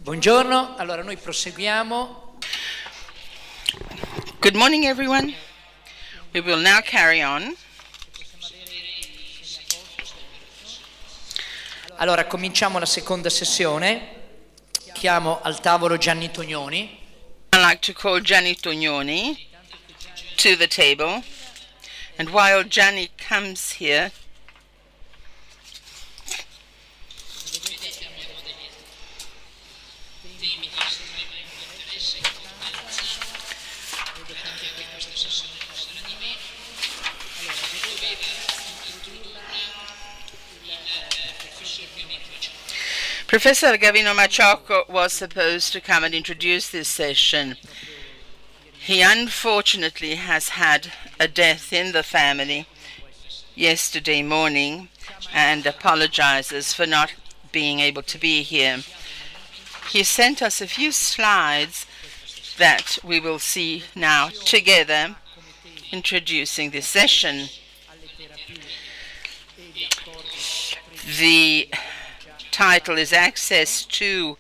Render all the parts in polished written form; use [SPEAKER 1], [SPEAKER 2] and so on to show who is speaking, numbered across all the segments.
[SPEAKER 1] Buongiorno, allora noi proseguiamo.
[SPEAKER 2] Good morning, everyone. We will now carry on.
[SPEAKER 1] Allora cominciamo la seconda sessione. Chiamo al tavolo Gianni Tognoni.
[SPEAKER 2] I'd like to call Gianni Tognoni to the table. And while Gianni comes here, Professor Gavino Maciocco was supposed to come and introduce this session. He unfortunately has had a death in the family yesterday morning and apologizes for not being able to be here. He sent us a few slides that we will see now together introducing this session. The title is Access to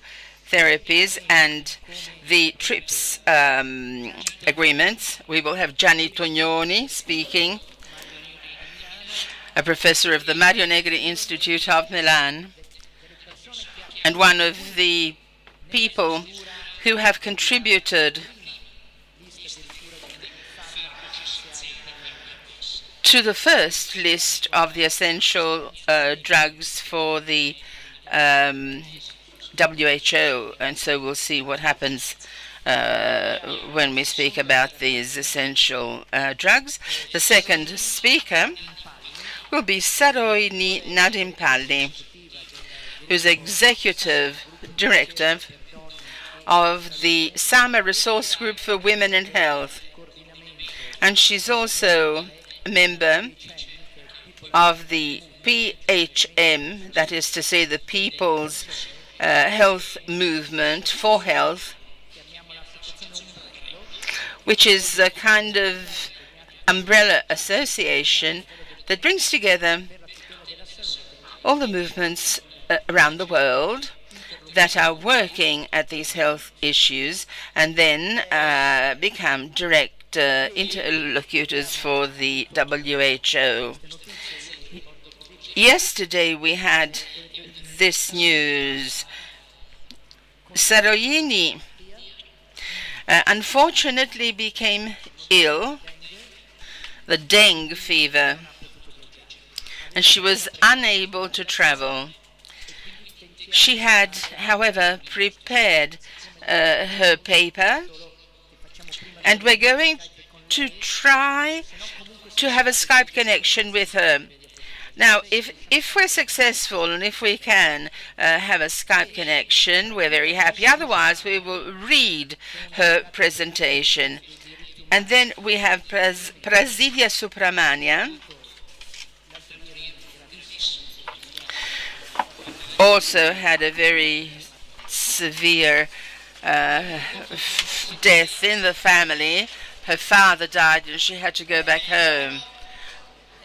[SPEAKER 2] Therapies and the TRIPS agreements. We will have Gianni Tognoni speaking, a professor of the Mario Negri Institute of Milan, and one of the people who have contributed to the first list of the essential drugs for the WHO, and so we'll see what happens when we speak about these essential drugs. The second speaker will be Sarojini Nadimpally, who's executive director of the Sama Resource Group for Women and Health, and she's also a member of the PHM, that is to say the People's Health Movement for Health, which is a kind of umbrella association that brings together all the movements around the world that are working at these health issues and then become direct interlocutors for the WHO. Yesterday we had this news. Sarojini unfortunately became ill, the dengue fever, and she was unable to travel. She had, however, prepared her paper, and we're going to try to have a Skype connection with her. Now, if we're successful and if we can have a Skype connection, we're very happy. Otherwise, we will read her presentation. And then we have Prasidia Supramania, also had a very severe death in the family. Her father died and she had to go back home.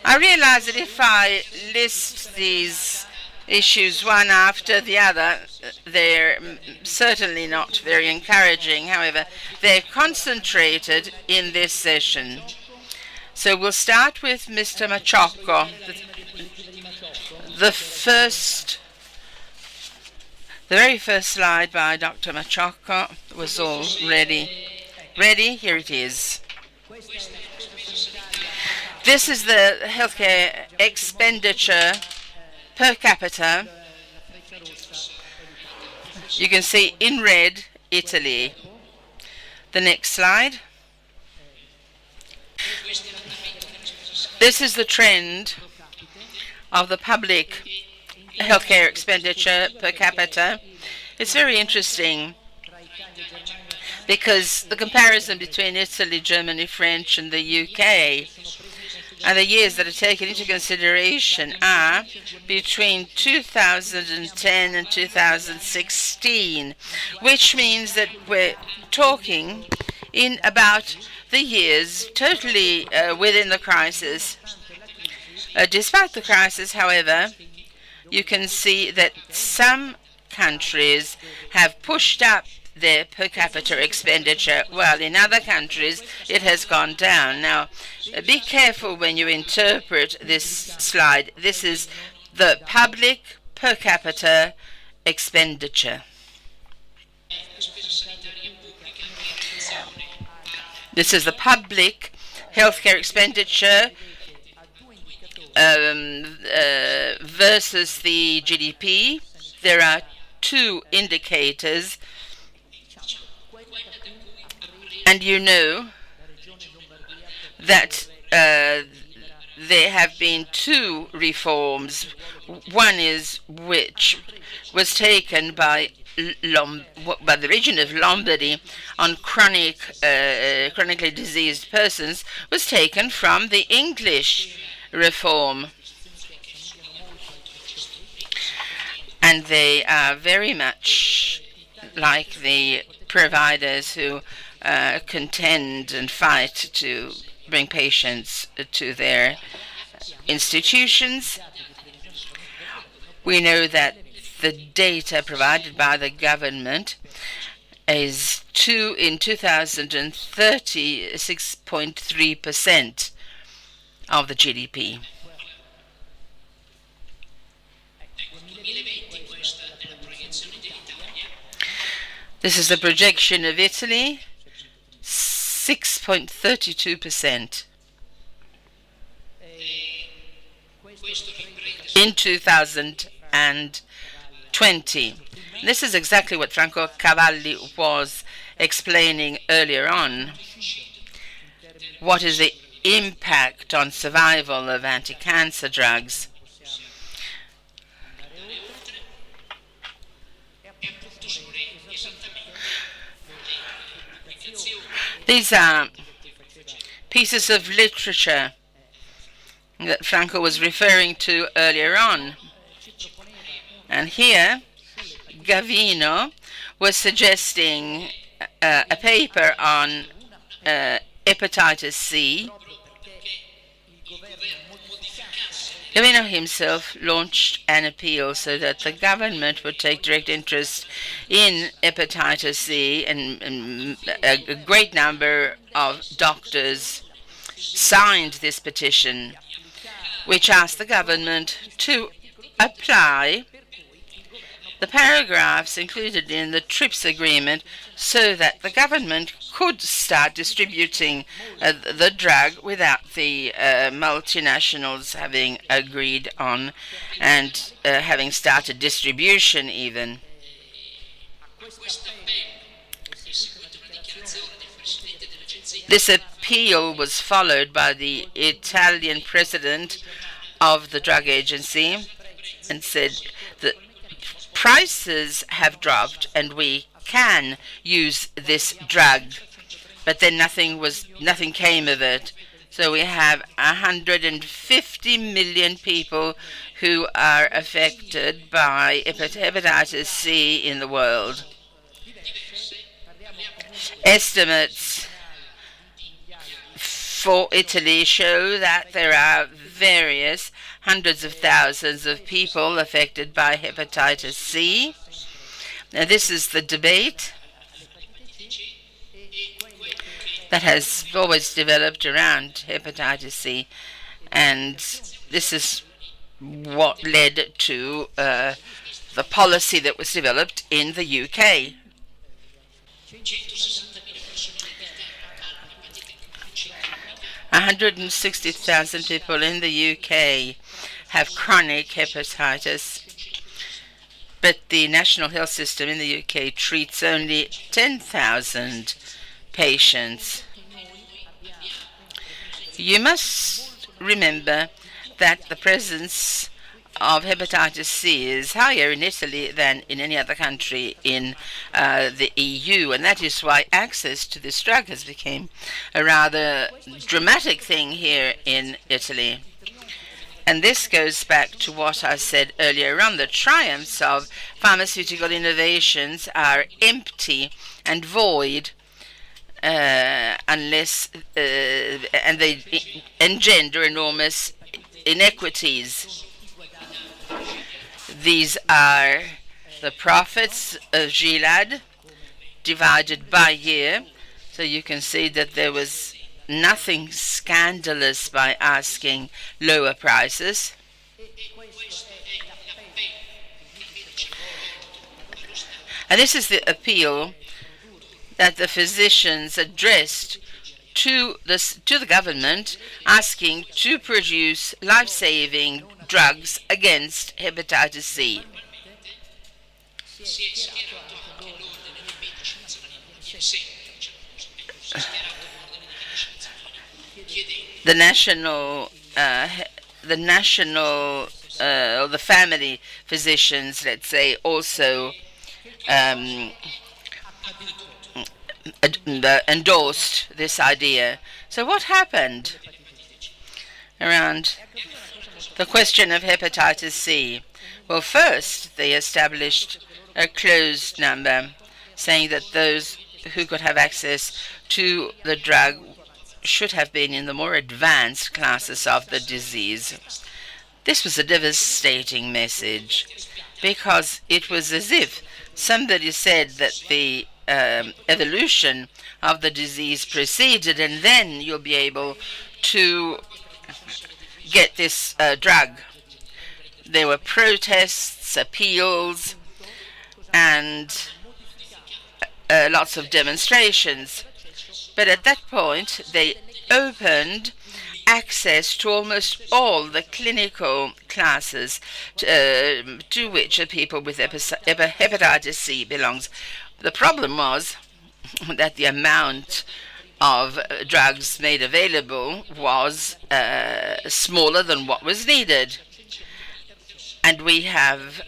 [SPEAKER 2] I realize that if I list these issues one after the other, they're certainly not very encouraging. However, they're concentrated in this session. So we'll start with Mr. Maciocco. The very first slide by Dr. Maciocco was all ready. Ready? Here it is. This is the healthcare expenditure per capita. You can see in red, Italy. The next slide. This is the trend of the public healthcare expenditure per capita. It's very interesting because the comparison between Italy, Germany, French, and the UK and the years that are taken into consideration are between 2010 and 2016, which means that we're talking in about the years totally within the crisis. Despite the crisis, however, you can see that some countries have pushed up their per capita expenditure, while in other countries it has gone down. Now, be careful when you interpret this slide. This is the public per capita expenditure. This is the public healthcare expenditure versus the GDP. There are two indicators, and you know that there have been two reforms. One is which was taken by the region of Lombardy on chronically diseased persons, was taken from the English reform. And they are very much like the providers who contend and fight to bring patients to their institutions. We know that the data provided by the government is in 2030, 6.3% of the GDP. This is the projection of Italy, 6.32% in 2020. This is exactly what Franco Cavalli was explaining earlier on. What is the impact on survival of anti-cancer drugs? These are pieces of literature that Franco was referring to earlier on. And here, Gavino was suggesting a paper on hepatitis C. Gavino himself launched an appeal so that the government would take direct interest in hepatitis C, and a great number of doctors signed this petition, which asked the government to apply the paragraphs included in the TRIPS agreement so that the government could start distributing the drug without the multinationals having agreed on and having started distribution even. This appeal was followed by the Italian president of the drug agency and said that prices have dropped and we can use this drug, but then nothing came of it. So we have 150 million people who are affected by hepatitis C in the world. Estimates for Italy show that there are various hundreds of thousands of people affected by hepatitis C. Now, this is the debate that has always developed around hepatitis C, and this is what led to the policy that was developed in the UK. 160,000 people in the UK have chronic hepatitis, but the National Health System in the UK treats only 10,000 patients. You must remember that the presence of hepatitis C is higher in Italy than in any other country in the EU, and that is why access to this drug has become a rather dramatic thing here in Italy. And this goes back to what I said earlier on. The triumphs of pharmaceutical innovations are empty and void unless and they engender enormous inequities. These are the profits of Gilad divided by year. So you can see that there was nothing scandalous by asking lower prices. And this is the appeal that the physicians addressed to the government, asking to produce life-saving drugs against hepatitis C. The family physicians, let's say, also endorsed this idea. So what happened around the question of hepatitis C? Well, first they established a closed number, saying that those who could have access to the drug should have been in the more advanced classes of the disease. This was a devastating message, because it was as if somebody said that the evolution of the disease proceeded, and then you'll be able to get this drug. There were protests, appeals, and lots of demonstrations. But at that point, they opened access to almost all the clinical classes to which people with hepatitis C belongs. The problem was that the amount of drugs made available was smaller than what was needed. And we have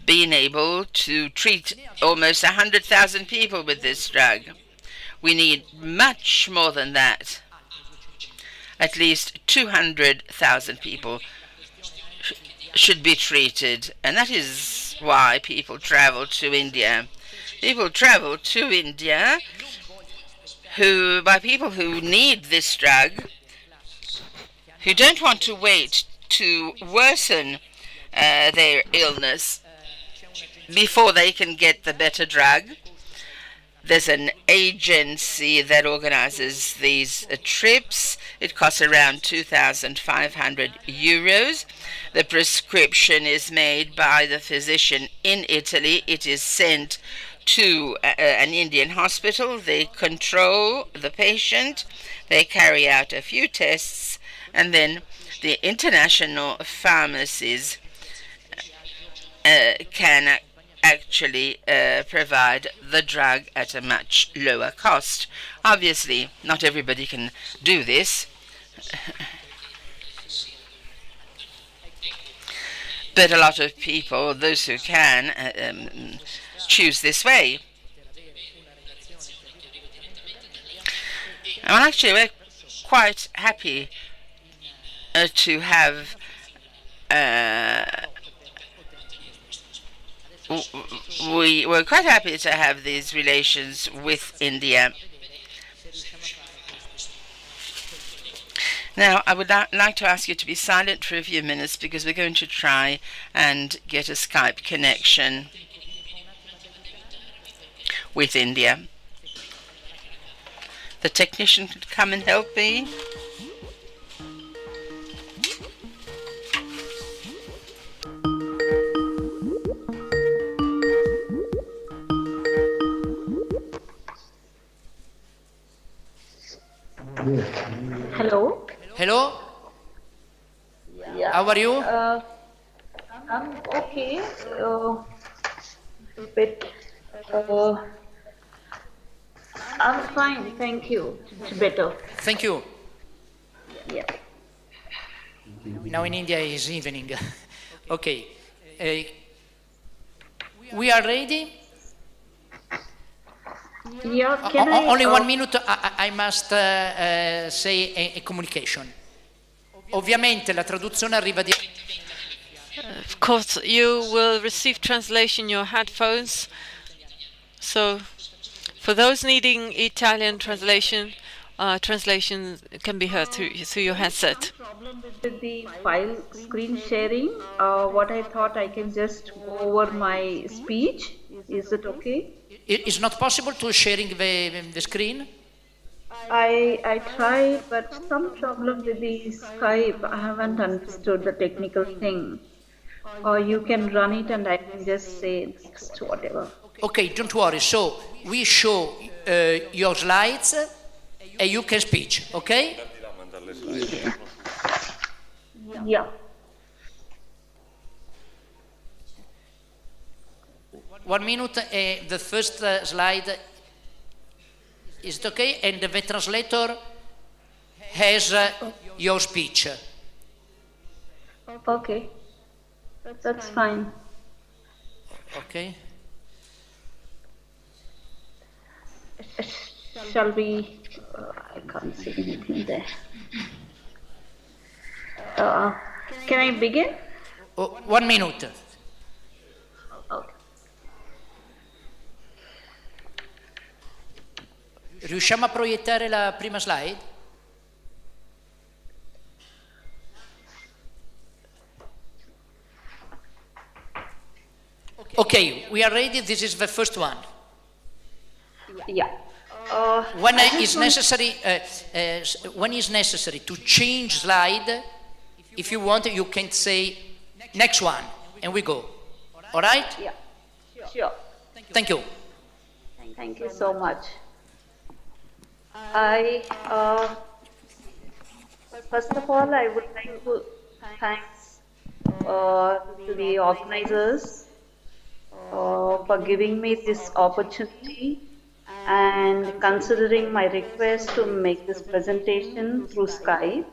[SPEAKER 2] been able to treat almost 100,000 people with this drug. We need much more than that. At least 200,000 people should be treated. And that is why people travel to India. People travel to India by people who need this drug, who don't want to wait to worsen their illness before they can get the better drug. There's an agency that organizes these trips. It costs around 2,500 euros. The prescription is made by the physician in Italy. It is sent to an Indian hospital. They control the patient. They carry out a few tests, and then the international pharmacies can actually provide the drug at a much lower cost. Obviously, not everybody can do this, but a lot of people, those who can, choose this way. And actually, we're quite happy to have we were quite happy to have these relations with India. Now, I would like to ask you to be silent for a few minutes, because we're going to try and get a Skype connection with India. The technician could come and help me.
[SPEAKER 3] Hello.
[SPEAKER 1] Hello?
[SPEAKER 3] Yeah.
[SPEAKER 1] How are you?
[SPEAKER 3] I'm okay. But I'm fine, thank you. It's better.
[SPEAKER 1] Thank you.
[SPEAKER 3] Yeah.
[SPEAKER 1] Now in India is evening. Okay. We are ready?
[SPEAKER 3] Yeah, can I,
[SPEAKER 1] Only 1 minute, I must say a communication. Ovviamente la traduzione arriva di...
[SPEAKER 4] Of course, you will receive translation in your headphones. So, for those needing Italian translation, translation can be heard through your headset.
[SPEAKER 3] With the file screen sharing, what I thought I can just go over my speech. Is it okay?
[SPEAKER 1] It's not possible to sharing the screen?
[SPEAKER 3] I tried, but some problem with the Skype. I haven't understood the technical thing. Or you can run it and I can just say next, whatever.
[SPEAKER 1] Okay, don't worry. So we show your slides and you can speak, okay?
[SPEAKER 3] Yeah.
[SPEAKER 1] One minute, the first slide is it okay? And the translator has your speech.
[SPEAKER 3] Okay. That's fine.
[SPEAKER 1] Okay.
[SPEAKER 3] Shall we? I can't see anything there. Can I begin?
[SPEAKER 1] Oh, 1 minute.
[SPEAKER 3] Okay.
[SPEAKER 1] Riusciamo a proiettare la prima slide? Okay, we are ready. This is the first one.
[SPEAKER 3] Yeah.
[SPEAKER 1] When is necessary to change slide, if you want, you can say next one, and we go. All right?
[SPEAKER 3] Yeah. Sure.
[SPEAKER 1] Thank you.
[SPEAKER 3] Thank you so much. First of all, I would like to thank to the organizers for giving me this opportunity and considering my request to make this presentation through Skype.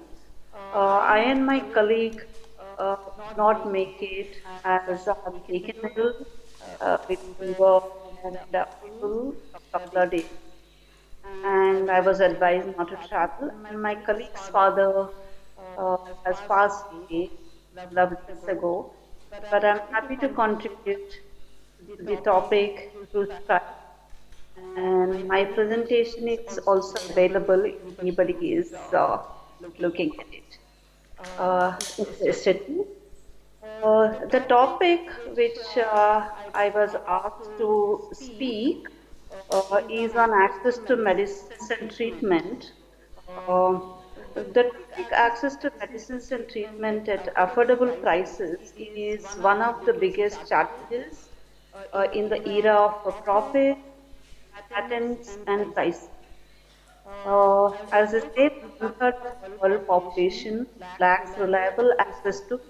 [SPEAKER 3] I and my colleague not make it as I have taken ill with fever and people a couple of days. And I was advised not to travel. And my colleague's father has passed away a couple of days ago. But I'm happy to contribute to the topic through Skype. And my presentation is also available if anybody is looking at it. Interested. The topic which I was asked to speak is on access to medicines and treatment. The topic access to medicines and treatment at affordable prices is one of the biggest challenges in the era of profit, patents, and pricing. As I said, one-third of the world population lacks reliable access to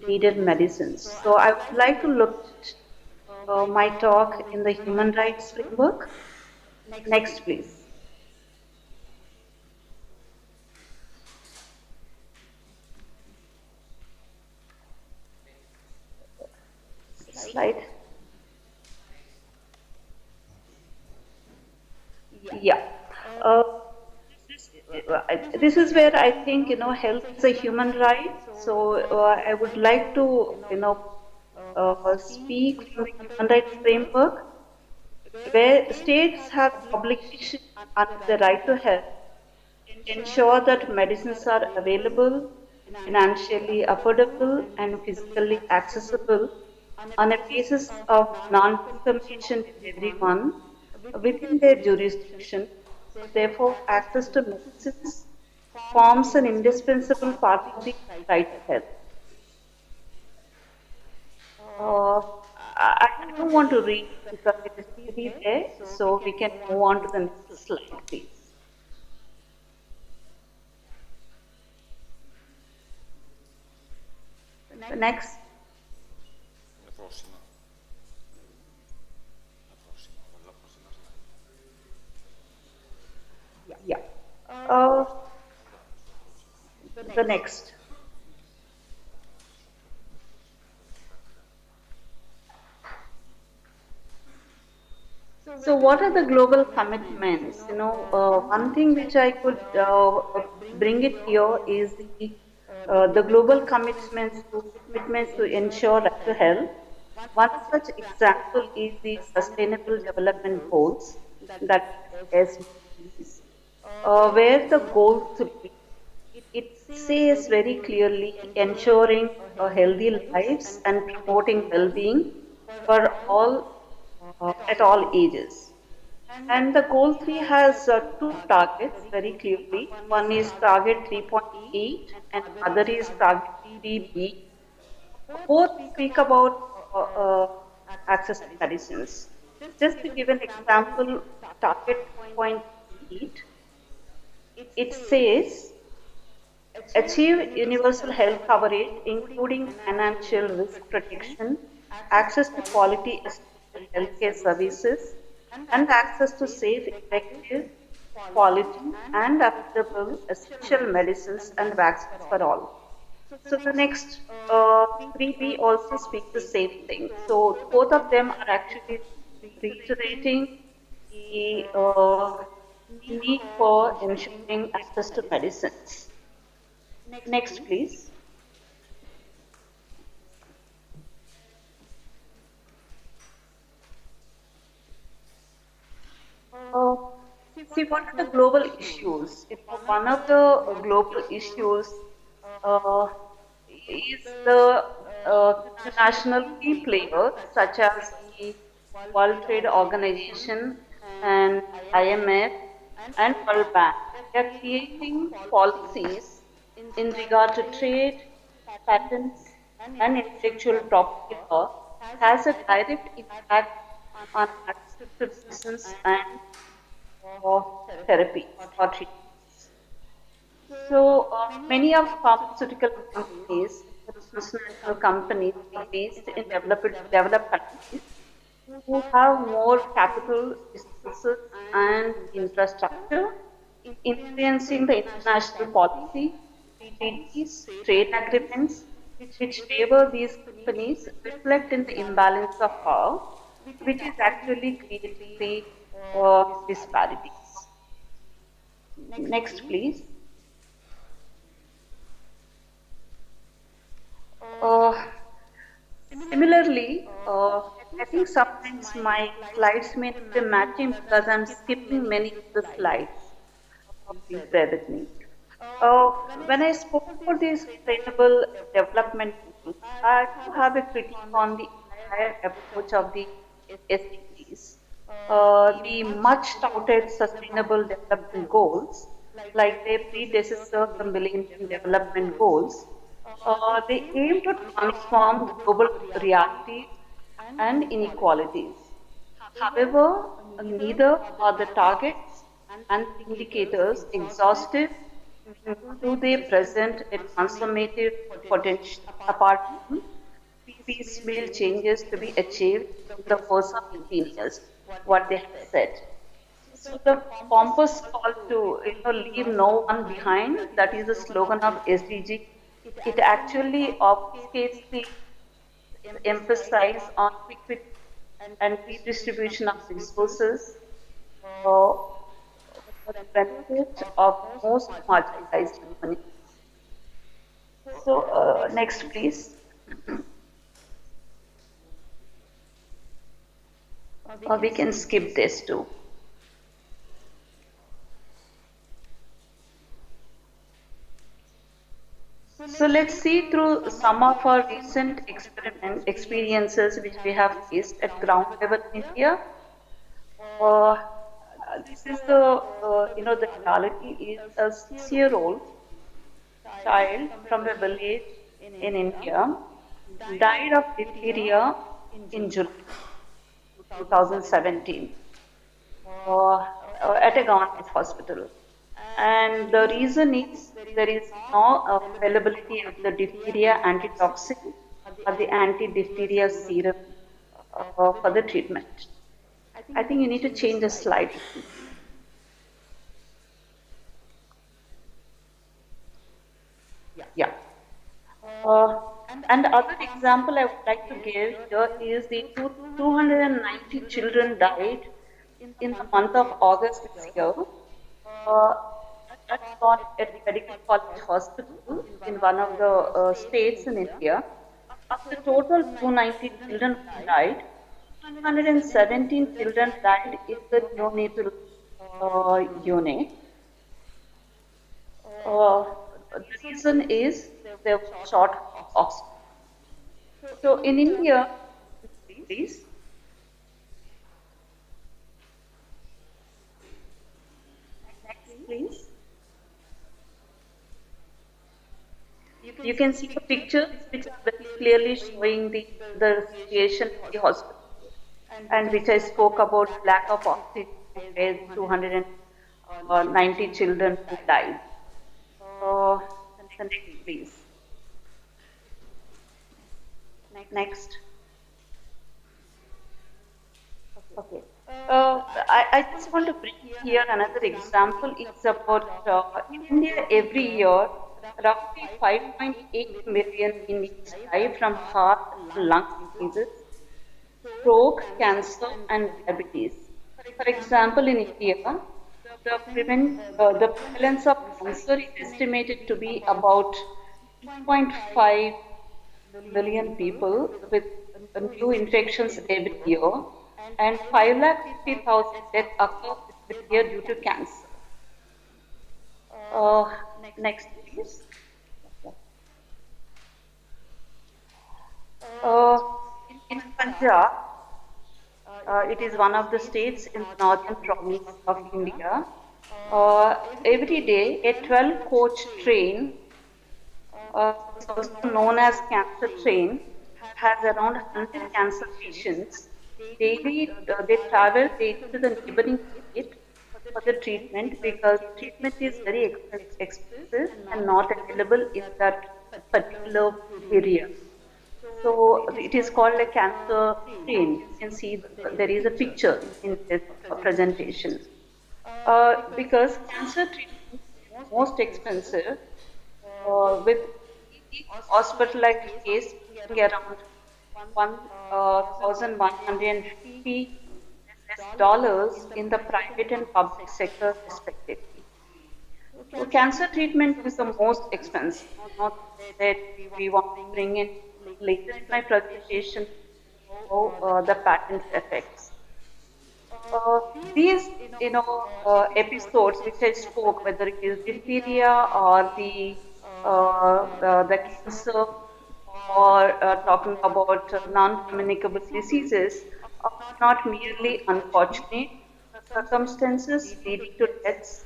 [SPEAKER 3] needed medicines. So I would like to look at my talk in the human rights framework. Next, please. Slide. Yeah. This is where I think, health is a human right. So I would like to, speak from the human rights framework, where states have obligation under the right to health, ensure that medicines are available, financially affordable, and physically accessible on a basis of non-discrimination to everyone within their jurisdiction. Therefore, access to medicines forms an indispensable part of the right to health. I don't want to read because it is already there, so we can move on to the next slide, please. The next. Yeah. The next. So what are the global commitments? One thing which I could bring it here is the global commitments to ensure right to health. One such example is the Sustainable Development Goals, that SDGs. where the goal to be, it says very clearly ensuring healthy lives and promoting well-being for all at all ages. And the goal 3 has two targets very clearly. One is target 3.8 and other is target 3B. Both speak about access to medicines. Just to give an example, target 3.8, it says achieve universal health coverage, including financial risk protection, access to quality essential healthcare services, and access to safe, effective, quality, and affordable essential medicines and vaccines for all. So the next 3B also speak the same thing. So both of them are actually reiterating the need for ensuring access to medicines. Next, please. Uh, See, what are the global issues? One of the global issues uh, is the international key players such as the World Trade Organization and IMF and World Bank. They are creating policies in regard to trade, patents, and intellectual property law has a direct impact on access to medicines and therapy or treatments. So many of pharmaceutical companies, transnational companies based in developed countries who have more capital, resources, and infrastructure, influencing the international policy, treaties, trade agreements, which favor these companies, reflect in the imbalance of power, which is actually creating the disparities. Next, please. Uh, Similarly, I think sometimes my slides may not be matching because I'm skipping many of the slides. Please bear with me. Uh, when I spoke about these sustainable development goals, I do have a critique on the entire approach of the SDGs. The much touted sustainable development goals, like their predecessor, the Millennium Development Goals, they aim to transform global realities and inequalities. However, neither are the targets and indicators exhaustive, do they present a transformative potential apart from piecemeal changes to be achieved in the course of 15 years, what they have said. So the pompous call to leave no one behind, that is the slogan of SDG. It actually obfuscates the emphasis on equity and redistribution of resources for the benefit of most marginalized communities. So next, please. Or we can skip this too. So let's see through some of our recent experiences which we have faced at ground level in India. This is the reality is a 6-year-old child from a village in India died of diphtheria in July 2017 at a government hospital. And the reason is there is no availability of the diphtheria antitoxin or the anti-diphtheria serum for the treatment. I think you need to change the slide. Yeah. And the other example I would like to give here is the 290 children died in the month of August this year. That's got at Medical College Hospital in one of the states in India. Of the total 290 children who died, 217 children died in the neonatal unit, Uh, the reason is there was short oxygen. So in India, please, next please. You can see the pictures which are very clearly showing the situation in the hospital, and which I spoke about lack of oxygen, where 290 children who died. Uh, the next, please. Next. Okay. I just want to bring here another example. It's about in India every year, roughly 5.8 million Indians die from heart and lung diseases, stroke, cancer, and diabetes. For example, in India, the prevalence of cancer is estimated to be about 2.5 million people with new infections every year, and 5,50,000 deaths occur every year due to cancer. Uh, Next, please. Uh, in Punjab, it is one of the states in the northern province of India. Every day, a 12-coach train, is also known as cancer train, has around 100 cancer patients. Daily, they travel daily to the neighboring state for the treatment because treatment is very expensive and not available in that particular area. So it is called a cancer train. You can see there is a picture in this presentation. Because cancer treatment is most expensive, with each hospitalized case being around 1,150 dollars in the private and public sector respectively. So cancer treatment is the most expensive. Not that we want to bring in later in my presentation the patent effects. These, episodes which I spoke, whether it is diphtheria or the cancer or talking about non-communicable diseases, are not merely unfortunate circumstances leading to deaths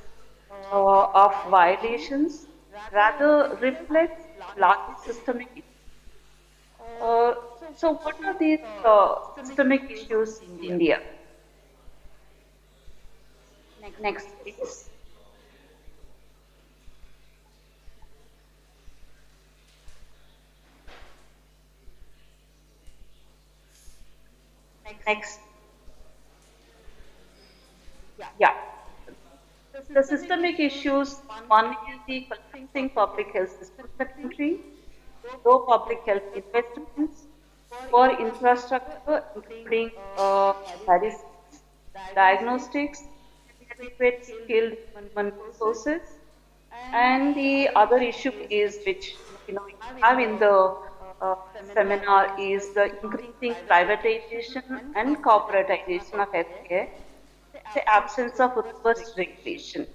[SPEAKER 3] of violations, rather reflects larger systemic issues. Uh, so, what are these systemic issues in India? Next, please. Next. Yeah. The systemic issues, one is the collapsing public health system in the country, low public health investments, poor infrastructure, including medicines, diagnostics, inadequate skilled human resources, and the other issue is which we have in the uh, seminar is the increasing privatization and corporatization of healthcare, the absence of robust regulation.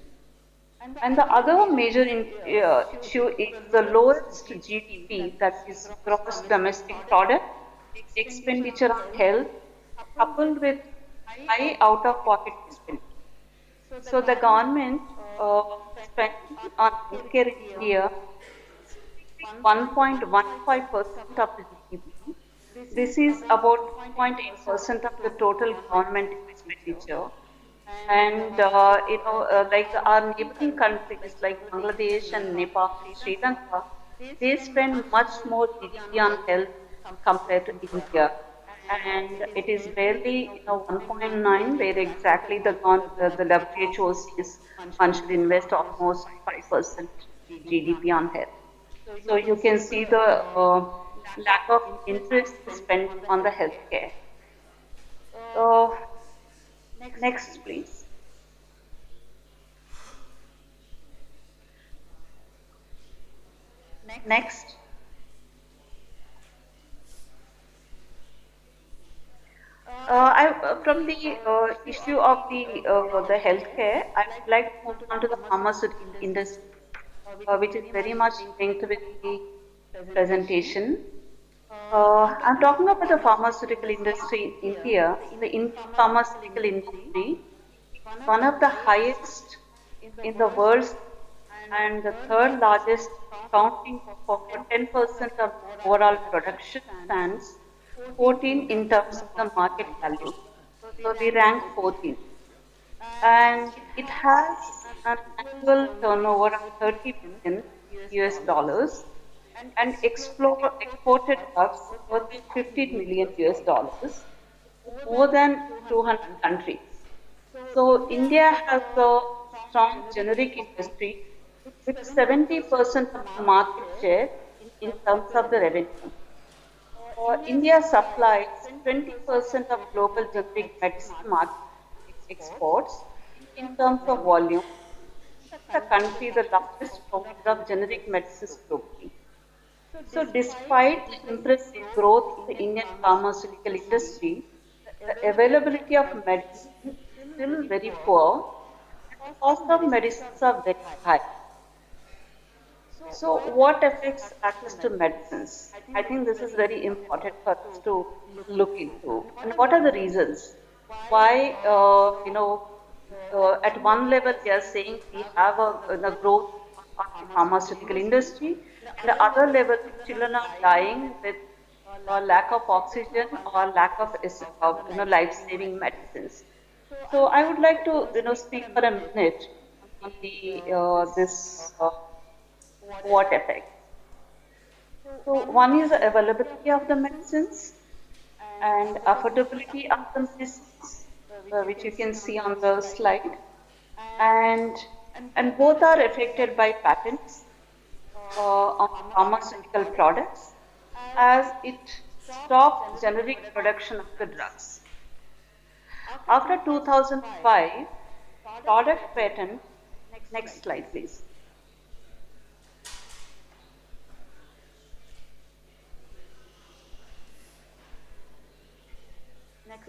[SPEAKER 3] And the other major issue is the lowest GDP, that is gross domestic product, expenditure on health, coupled with high out-of-pocket expenditure. So the government spending on healthcare in India 1.15% of the GDP. This is about 2.8% of the total government expenditure. And like our neighboring countries like Bangladesh and Nepal, Sri Lanka, they spend much more GDP on health compared to India. And it is barely 1.9, where exactly the WHO says one should invest almost 5% GDP on health. So you can see the lack of interest spent on the healthcare. So next, please. Next. From the issue of the healthcare, I would like to move on to the pharmaceutical industry. which is very much linked with the presentation. I'm talking about the pharmaceutical industry in India. The Indian pharmaceutical industry is one of the highest in the world and the third largest, accounting for 10% of overall production, stands 14 in terms of the market value. So we rank 14. And it has an annual turnover of 30 billion US dollars and exported drugs worth 15 million US dollars, more than 200 countries. So India has a strong generic industry with 70% of the market share in terms of the revenue. India supplies 20% of global generic medicine market exports in terms of volume. The country the largest provider of generic medicines globally. So despite the impressive growth in the Indian pharmaceutical industry, the availability of medicine is still very poor and the cost of medicines are very high. So what affects access to medicines? I think this is very important for us to look into. And what are the reasons? Why, at one level they are saying we have a growth of the pharmaceutical industry, and the other level children are dying with lack of oxygen or lack of life-saving medicines. So I would like to speak for a minute on the this what effect. So one is the availability of the medicines and affordability of the medicines, which you can see on the slide, and both are affected by patents on pharmaceutical products as it stopped generic production of the drugs. After 2005, product patent, next slide please.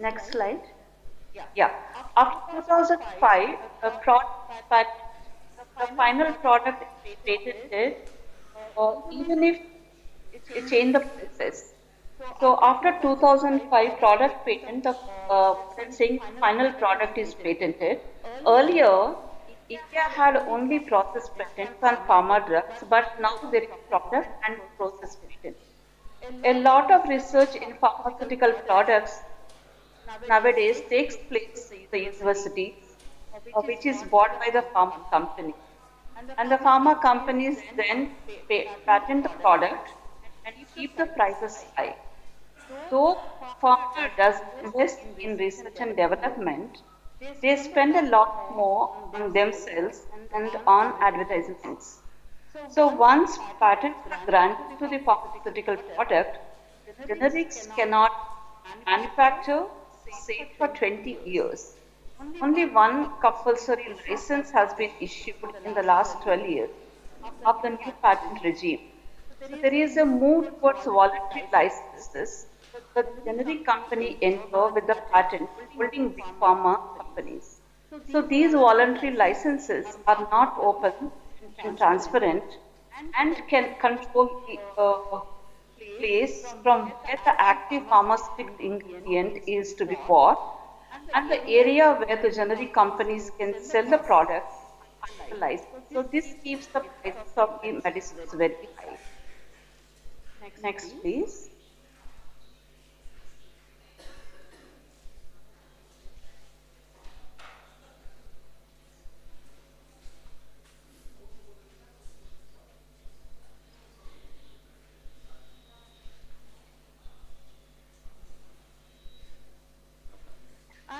[SPEAKER 3] Next slide. Yeah. After 2005, the final product is patented, even if it changed the process. So after 2005 product patent, the saying final product is patented. Earlier, India had only process patents on pharma drugs, but now there is product and process patent. A lot of research in pharmaceutical products nowadays takes place in the universities, which is bought by the pharma company. And the pharma companies then patent the product and keep the prices high. Though pharma does invest in research and development, they spend a lot more on themselves and on advertisements. So once patents are granted to the pharmaceutical product, generics cannot manufacture sale for 20 years. Only one compulsory license has been issued in the last 12 years of the new patent regime. So there is a move towards voluntary licenses. The generic company enter with the patent holding big pharma companies. So these voluntary licenses are not open and transparent and can control the place from where the active pharmaceutical ingredient is to be bought and the area where the generic companies can sell the product under the license. So this keeps the prices of the medicines very high. Next, please.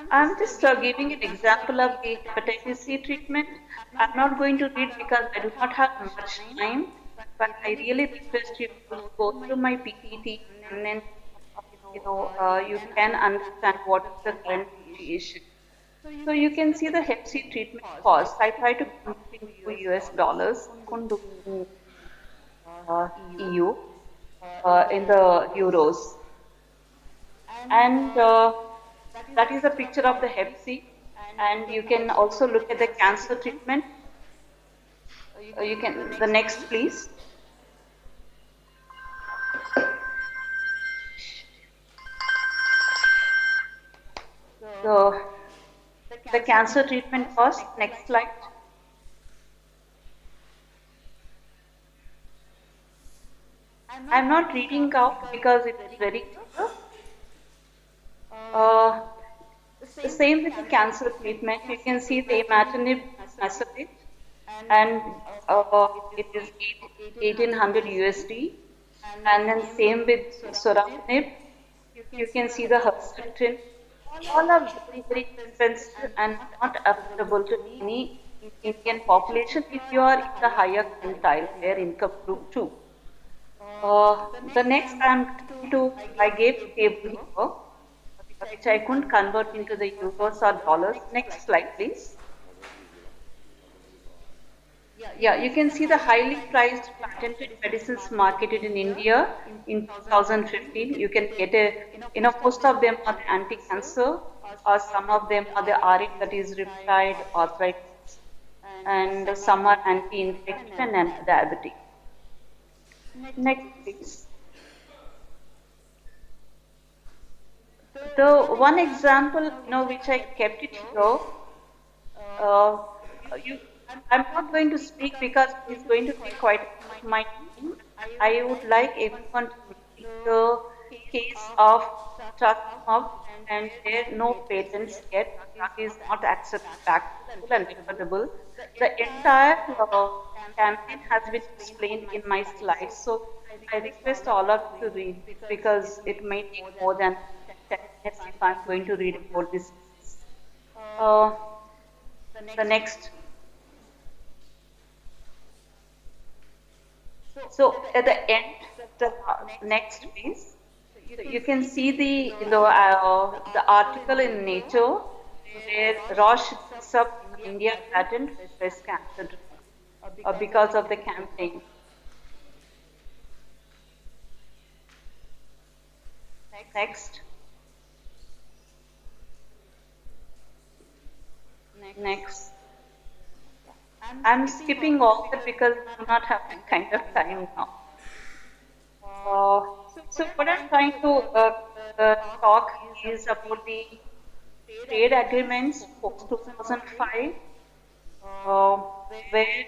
[SPEAKER 3] I'm just giving an example of the hepatitis C treatment. I'm not going to read because I do not have much time, but I really request you to go through my PPT and then, you can understand what is the current situation. So you can see the Hep C treatment cost. I try to convert into US dollars, EU, in the euros. And that is a picture of the Hep C, and you can also look at the cancer treatment. you can, the next please. So the cancer treatment cost, next slide. I'm not reading out because it is very clear. Uh, the same with the cancer treatment, you can see the imatinib macetate, and it is 1800 USD, and then same with sorafenib. You can see the herceptin. All are very, very expensive and not affordable to any Indian population if you are in the higher quintile, their income group too. The next I gave a table here, which I couldn't convert into the euros or dollars. Next slide, please. Yeah, you can see the highly priced patented medicines marketed in India in 2015. You can get most of them are anti-cancer, or some of them are the RA, that is rheumatoid arthritis, and some are anti-infection and diabetic. Next, please. The one example, which I kept it here, I'm not going to speak because it's going to take quite my time. I would like everyone to read the case of Trustmark, and there no patents yet. That is not acceptable and acceptable. The entire campaign has been explained in my slides, so I request all of you to read because it may take more than 10 minutes if I'm going to read about this. The next. So at the end, the next piece, you can see the article in Nature where Roche picks up India patent for breast cancer because of the campaign. Next. Next. I'm skipping all that because I do not have that kind of time now. So what I'm trying to talk is about the trade agreements post 2005, where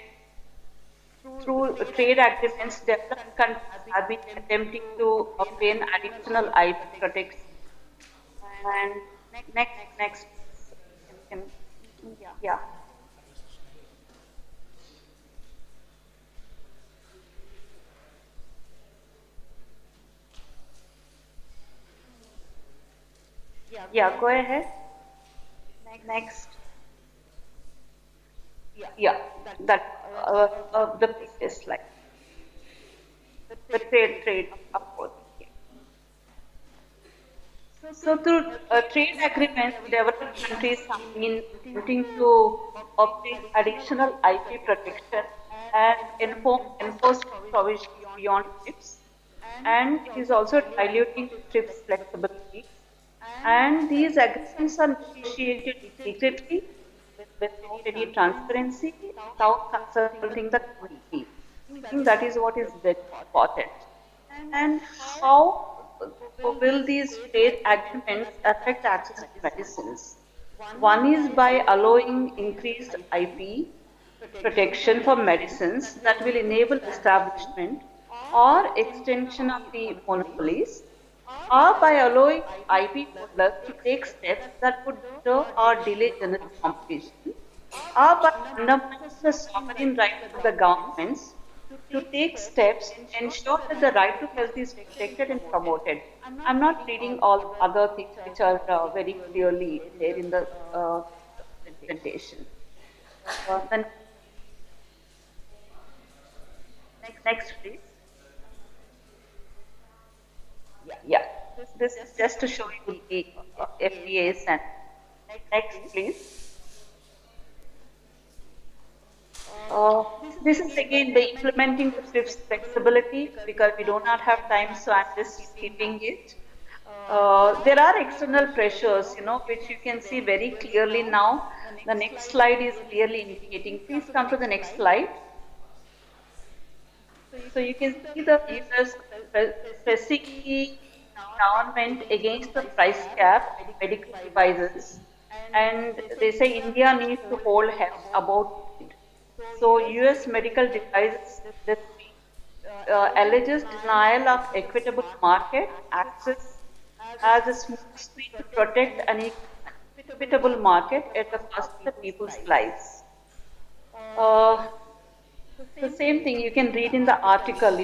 [SPEAKER 3] through trade agreements, developed countries have been attempting to obtain additional IP protection. And next, yeah. Yeah, go ahead. Next. Yeah, that the previous slide. The trade upward. Yeah. So through trade agreements, developed countries have been attempting to obtain additional IP protection and enforce provisions beyond TRIPS, and it is also diluting TRIPS flexibility. And these agreements are negotiated secretly without any transparency, without consulting the community. I think that is what is very important. And how will these trade agreements affect access to medicines? One is by allowing increased IP protection for medicines that will enable establishment or extension of the monopolies, or by allowing IP holders to take steps that would deter or delay generic competition, or by undermining the sovereign right of the governments to take steps to ensure that the right to health is protected and promoted. I'm not reading all other things which are very clearly there in the presentation. Then next, please. Yeah, this is just to show you the FDAs and next, please. This is again the implementing the TRIPS flexibility because we do not have time, so I'm just skipping it. There are external pressures, which you can see very clearly now. The next slide is clearly indicating. Please come to the next slide. So you can see the US pressing the government against the price cap of medical devices, and they say India needs to hold hands about it. So US medical devices industry alleges denial of equitable market access as a smokescreen to protect an equitable market at the cost of the people's lives. Uh, the same thing you can read in the article,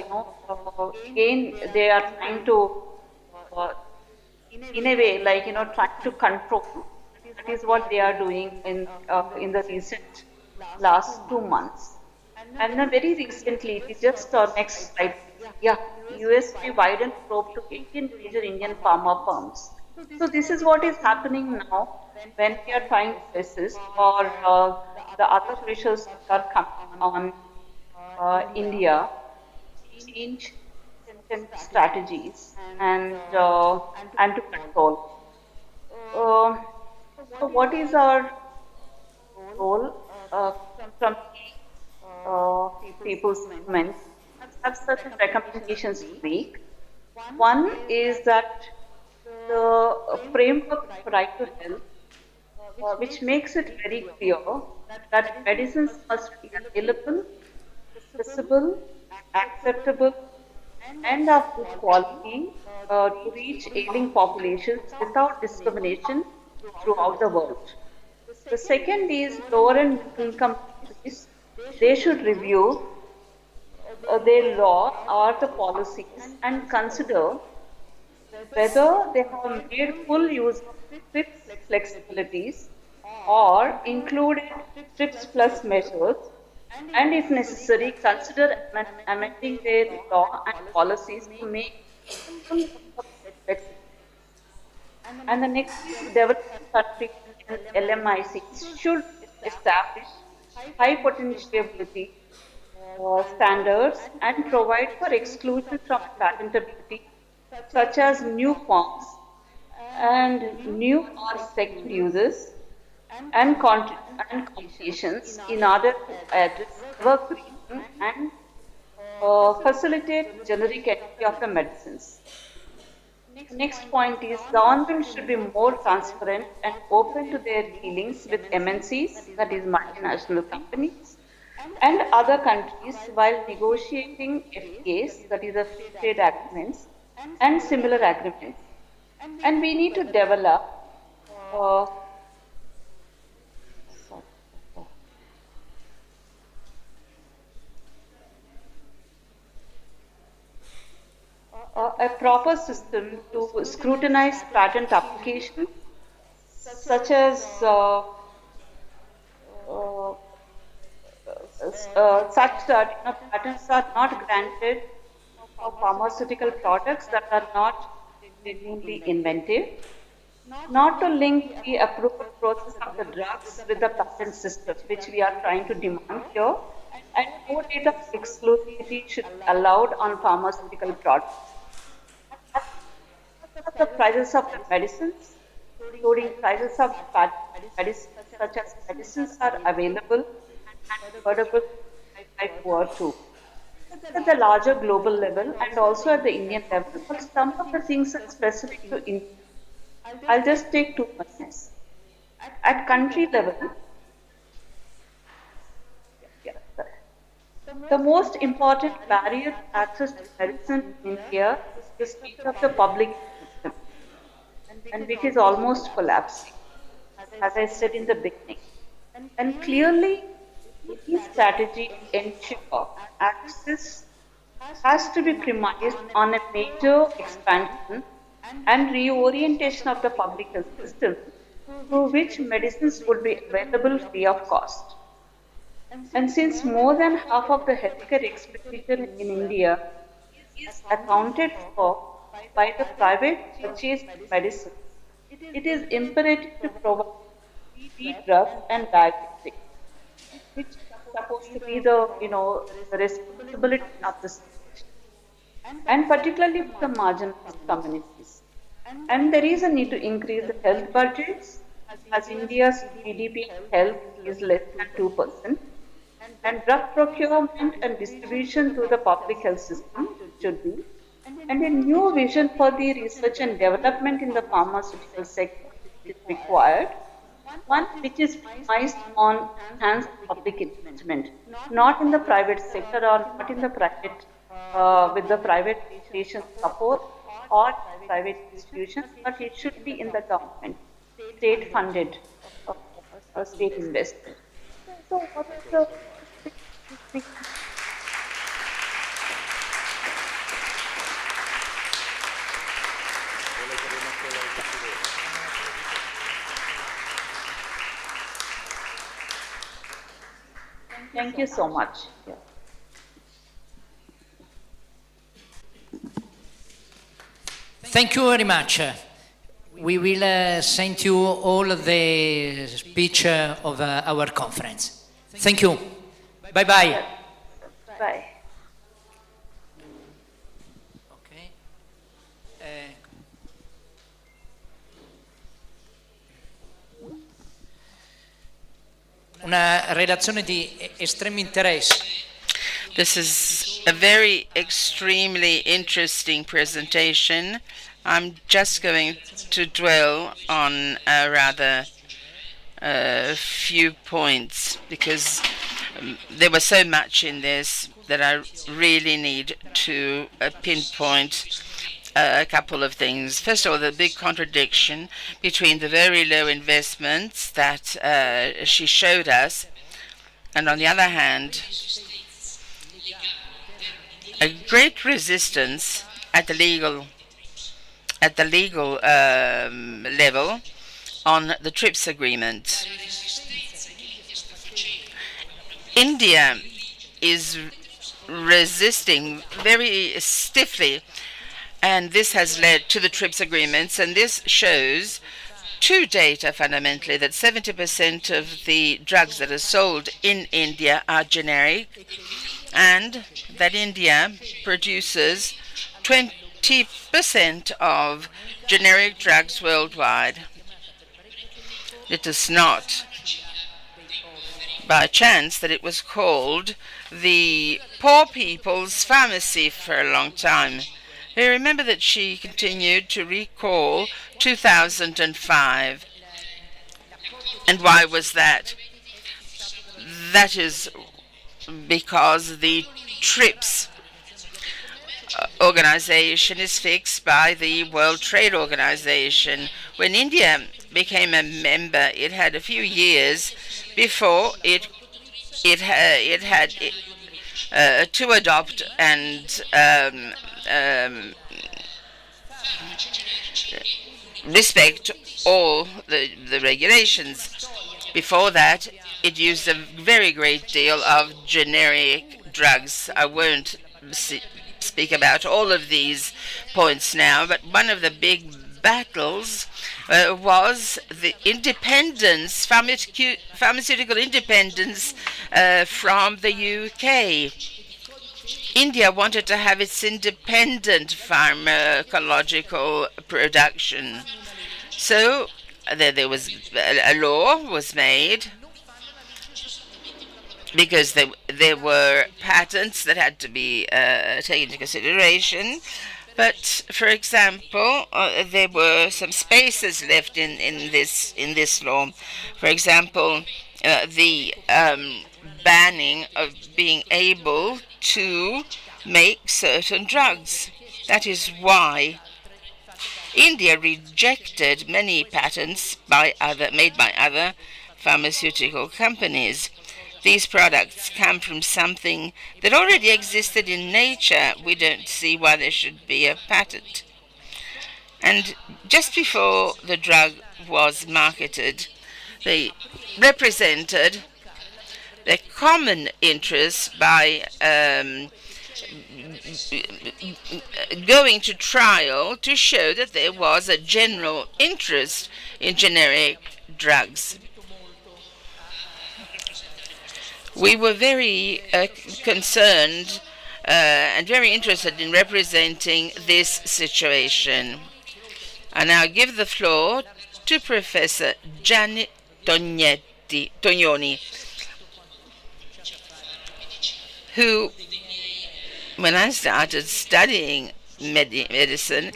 [SPEAKER 3] again, they are trying to, uh, in a way, trying to control. That is what they are doing in the recent last 2 months. And then very recently, it is just next slide, please. Yeah, USP widened probe to 18 major Indian pharma firms. So this is what is happening now when we are trying to resist, or the other pressures that are coming on India, change strategies and to control. Uh, so what is our role from the people's movement? Have certain recommendations to make. One is that the framework of right to health, which makes it very clear that medicines must be available, accessible, acceptable, and of good quality to reach ailing populations without discrimination throughout the world. The second is lower and middle income countries. They should review their law or the policies and consider whether they have made full use of TRIPS flexibilities or included TRIPS plus measures, and if necessary, consider amending their law and policies to make full use of flexibility. And the next is developing countries and LMICs should establish high potentiality standards and provide for exclusion from patentability, such as new forms and new or second uses and competitions in order to address work-reason and facilitate generic entry of the medicines. The next point is government should be more transparent and open to their dealings with MNCs, that is multinational companies, and other countries while negotiating FTAs, that is the free trade agreements, and similar agreements. And we need to develop uh, a proper system to scrutinize patent applications, such as uh, such that patents are not granted for pharmaceutical products that are not genuinely inventive, not to link the approval process of the drugs with the patent system, which we are trying to demand here, and no date of exclusivity should be allowed on pharmaceutical products. The prices of the medicines, including prices of medicines, such as medicines are available and affordable by poor too. At the larger global level and also at the Indian level, but some of the things are specific to India. I'll just take 2 minutes. At country level, yeah, the most important barrier to access to medicine in India is the state of the public system, and which is almost collapsing, as I said in the beginning. And clearly, any strategy to ensure access has to be premised on a major expansion and reorientation of the public health system through which medicines would be available free of cost. And since more than half of the healthcare expenditure in India is accounted for by the private purchase of medicine, it is imperative to provide free drugs and diagnostics, which is supposed to be the responsibility of the state, and particularly for the marginalized communities. And there is a need to increase the health budgets, as India's GDP in health is less than 2%, and drug procurement and distribution through the public health system should be, and a new vision for the research and development in the pharmaceutical sector is required, one which is premised on enhanced public investment, not in the private sector or not in the private with the private patient support or private institutions, but it should be in the government, state funded or state invested. So what is the Thank you so much. Yeah.
[SPEAKER 1] Thank you very much. We will send you all the speech of our conference. Thank you. Bye-bye.
[SPEAKER 3] Bye.
[SPEAKER 1] Okay. Una relazione di estremo interesse.
[SPEAKER 2] This is a very extremely interesting presentation. I'm just going to dwell on a rather few points because there was so much in this that I really need to pinpoint a couple of things. First of all, the big contradiction between the very low investments that she showed us, and on the other hand, a great resistance at the legal level on the TRIPS agreement. India is resisting very stiffly, and this has led to the TRIPS agreements, and this shows two data fundamentally, that 70% of the drugs that are sold in India are generic, and that India produces 20% of generic drugs worldwide. It is not by chance that it was called the poor people's pharmacy for a long time. I remember that she continued to recall 2005. And why was that? That is because the TRIPS organization is fixed by the World Trade Organization. When India became a member, it had a few years before it had to adopt and respect all the regulations. Before that, it used a very great deal of generic drugs. I won't speak about all of these points now, but one of the big battles was the independence, pharmaceutical independence from the UK. India wanted to have its independent pharmacological production. So there was a law was made because there were patents that had to be taken into consideration. But, for example, there were some spaces left in this law. For example, the banning of being able to make certain drugs. That is why India rejected many patents made by other pharmaceutical companies. These products come from something that already existed in nature. We don't see why there should be a patent. And just before the drug was marketed, they represented their common interest by going to trial to show that there was a general interest in generic drugs. We were very concerned and very interested in representing this situation. I now give the floor to Professor Gianni Tognoni. who, when I started studying medicine,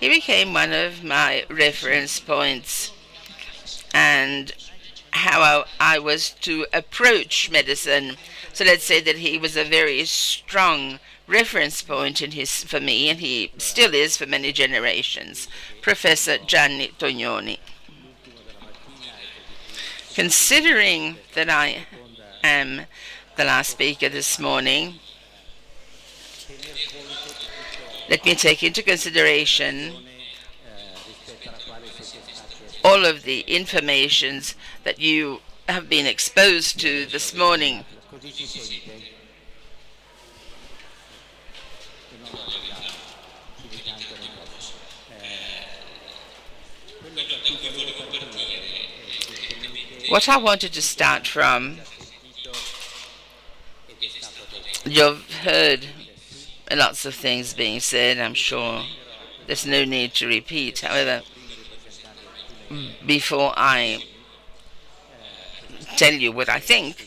[SPEAKER 2] he became one of my reference points and how I was to approach medicine. So let's say that he was a very strong reference point for me, and he still is for many generations. Professor Gianni Tognoni. Considering that I am the last speaker this morning, let me take into consideration all of the informations that you have been exposed to this morning. What I wanted to start from, you've heard lots of things being said, I'm sure there's no need to repeat. However, before I tell you what I think,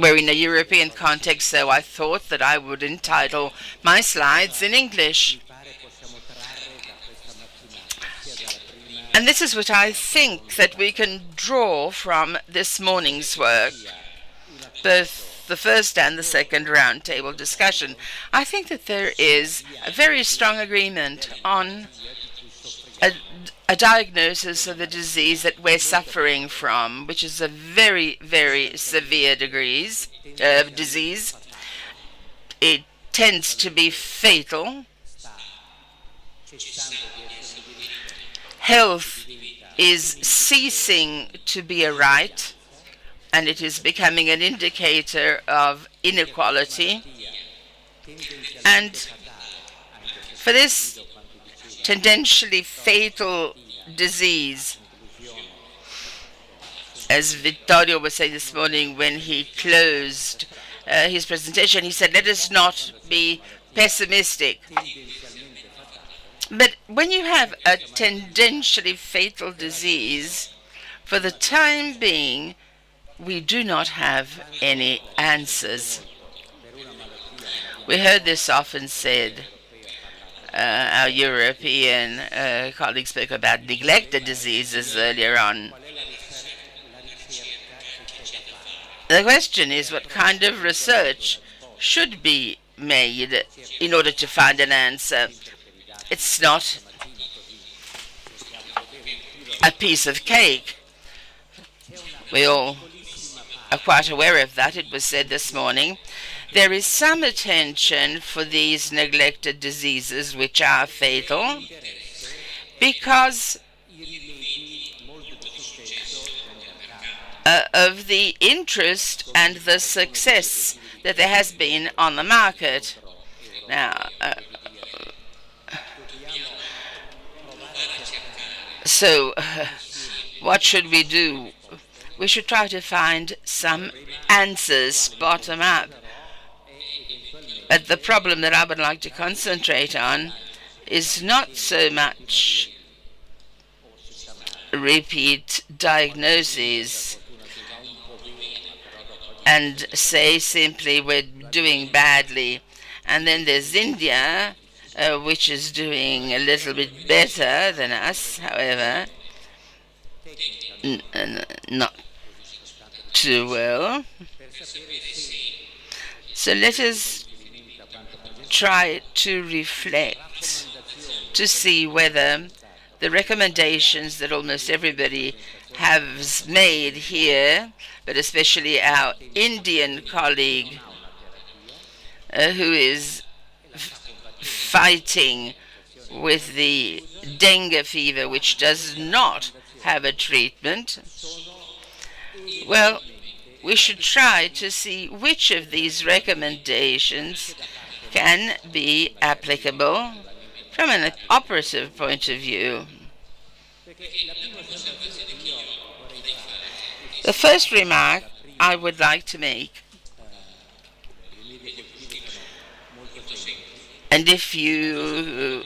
[SPEAKER 2] we're in a European context, so I thought that I would entitle my slides in English. And this is what I think that we can draw from this morning's work, both the first and the second roundtable discussion. I think that there is a very strong agreement on a diagnosis of the disease that we're suffering from, which is a very, very severe disease. It tends to be fatal. Health is ceasing to be a right, and it is becoming an indicator of inequality. And for this tendentially fatal disease, as Vittorio was saying this morning when he closed his presentation, he said, let us not be pessimistic. But when you have a tendentially fatal disease, for the time being, we do not have any answers. We heard this often said. Our European colleagues spoke about neglected diseases earlier on. The question is, what kind of research should be made in order to find an answer? It's not a piece of cake. We all are quite aware of that. It was said this morning. There is some attention for these neglected diseases which are fatal because of the interest and the success that there has been on the market. Now, what should we do? We should try to find some answers bottom up. But the problem that I would like to concentrate on is not so much repeat diagnoses and say simply we're doing badly. And then there's India, which is doing a little bit better than us, however, not too well. So let us try to reflect to see whether the recommendations that almost everybody has made here, but especially our Indian colleague who is fighting with the dengue fever, which does not have a treatment, well, we should try to see which of these recommendations can be applicable from an operative point of view. The first remark I would like to make, and if you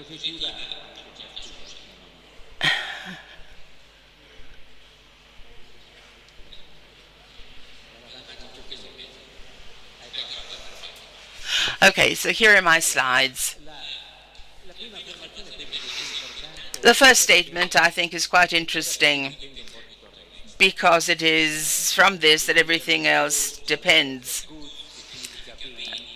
[SPEAKER 2] Okay, so here are my slides. The first statement I think is quite interesting because it is from this that everything else depends.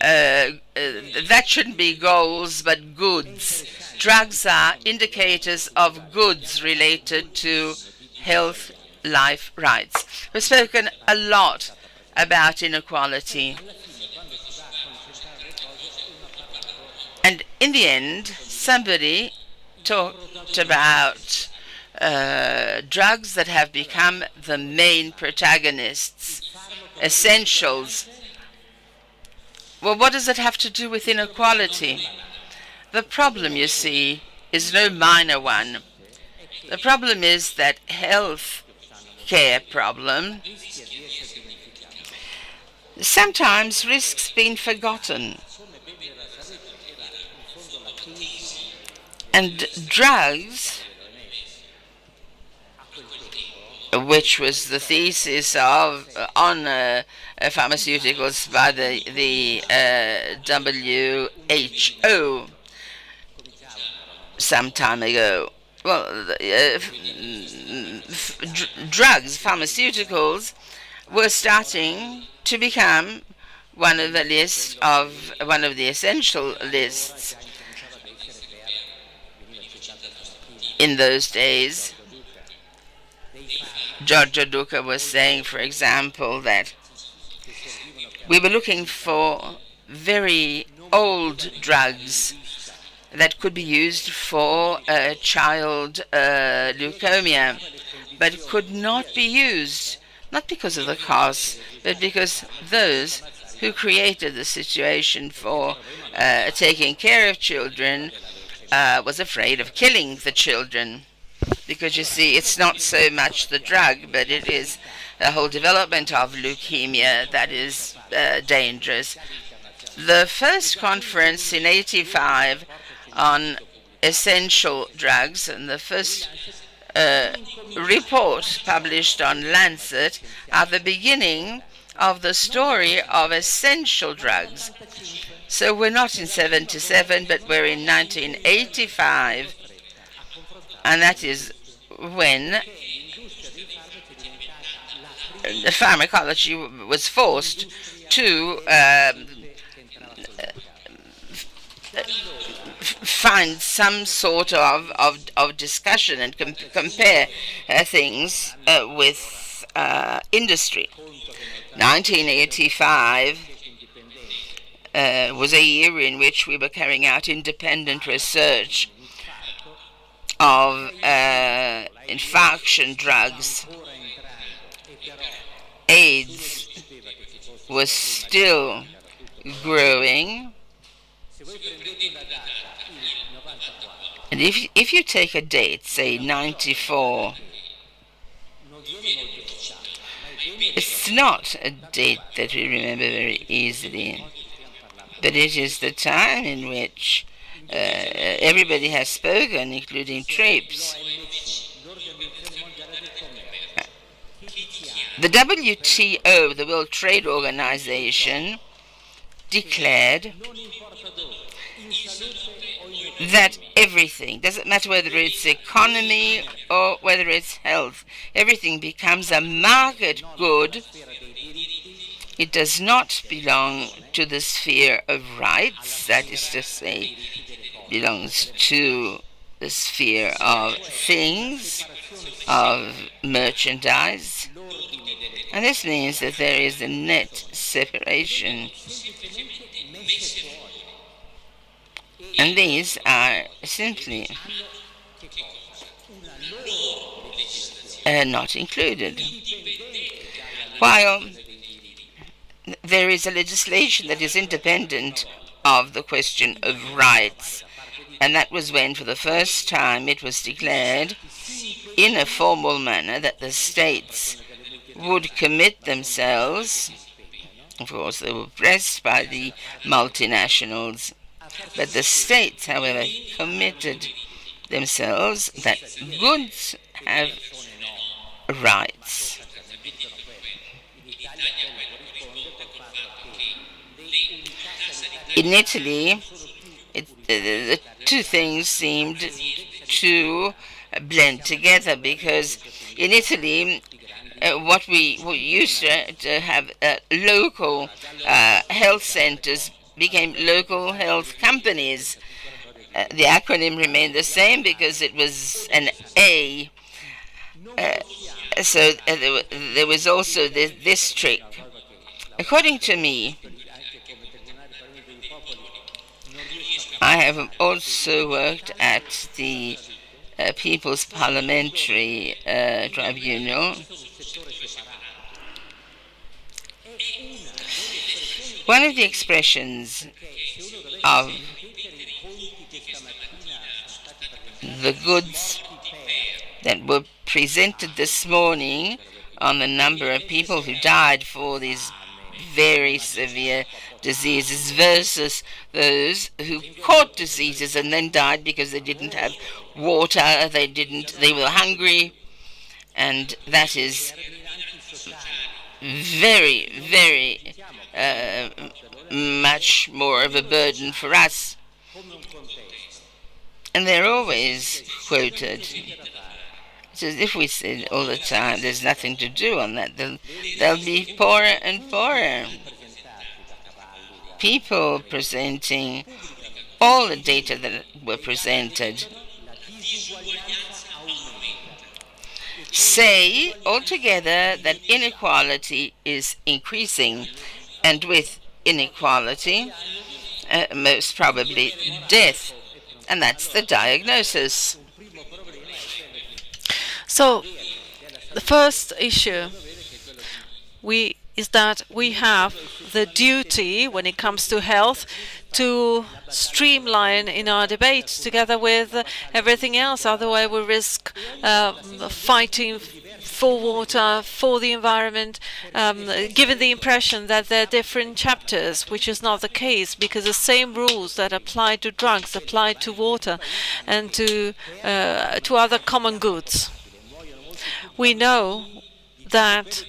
[SPEAKER 2] That shouldn't be goals, but goods. Drugs are indicators of goods related to health, life, rights. We've spoken a lot about inequality. And in the end, somebody talked about drugs that have become the main protagonists, essentials. Well, what does it have to do with inequality? The problem, you see, is no minor one. The problem is that health care problem sometimes risks being forgotten. And drugs, which was the thesis of on pharmaceuticals by the WHO some time ago. Well, drugs, pharmaceuticals, were starting to become one of the essential lists. In those days, Giorgio Duca was saying, for example, that we were looking for very old drugs that could be used for child leukemia, but could not be used, not because of the cost, but because those who created the situation for taking care of children was afraid of killing the children. Because you see, it's not so much the drug, but it is the whole development of leukemia that is dangerous. The first conference in '85 on essential drugs, and the first report published on Lancet are the beginning of the story of essential drugs. So we're not in '77, but we're in 1985, and that is when the pharmacology was forced to find some sort of discussion and compare things with industry. 1985 was a year in which we were carrying out independent research of infarction drugs. AIDS was still growing. And if you take a date, say 94, it's not a date that we remember very easily, but it is the time in which everybody has spoken, including TRIPS. The WTO, the World Trade Organization, declared that everything, doesn't matter whether it's economy or whether it's health, everything becomes a market good. It does not belong to the sphere of rights, that is to say, belongs to the sphere of things, of merchandise. And this means that there is a net separation. And these are simply not included. While there is a legislation that is independent of the question of rights, and that was when for the first time it was declared in a formal manner that the states would commit themselves. Of course, they were pressed by the multinationals, but the states, however, committed themselves that goods have rights. In Italy, the two things seemed to blend together, because in Italy, what we used to have local health centers became local health companies. The acronym remained the same because it was an A. So there was also this trick. According to me, I have also worked at the People's Parliamentary Tribunal. One of the expressions of the goods that were presented this morning on the number of people who died for these very severe diseases versus those who caught diseases and then died because they didn't have water, they were hungry, and that is very, very much more of a burden for us. And they're always quoted. So if we said all the time there's nothing to do on that, they'll be poorer and poorer. People presenting all the data that were presented say altogether that inequality is increasing, and with inequality, most probably death, and that's the diagnosis.
[SPEAKER 4] So, the first issue is that we have the duty, when it comes to health, to streamline in our debates together with everything else. Otherwise, we risk fighting for water, for the environment, given the impression that they're different chapters, which is not the case, because the same rules that apply to drugs apply to water and to other common goods. We know that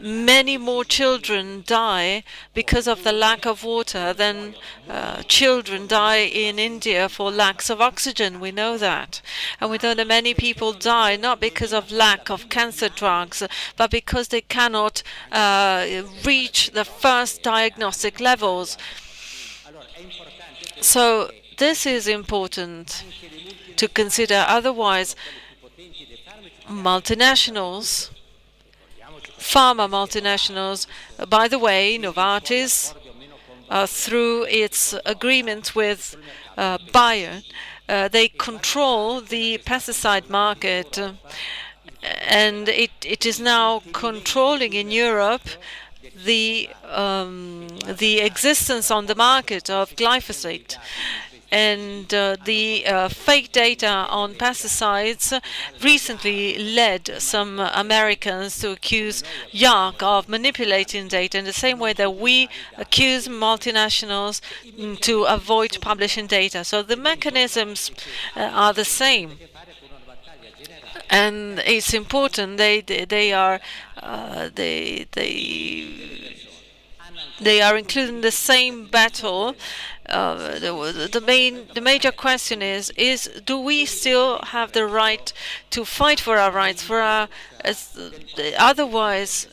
[SPEAKER 4] many more children die because of the lack of water than children die in India for lacks of oxygen. We know that. And we know that many people die not because of lack of cancer drugs, but because they cannot reach the first diagnostic levels. So this is important to consider. Otherwise, multinationals, pharma multinationals, by the way, Novartis, through its agreement with Bayer, they control the pesticide market, and it is now controlling in Europe the existence on the market of glyphosate. And the fake data on pesticides recently led some Americans to accuse Yark of manipulating data in the same way that we accuse multinationals to avoid publishing data. So the mechanisms are the same. And it's important. They are included in the same battle. The major question is do we still have the right to fight for our rights? Otherwise,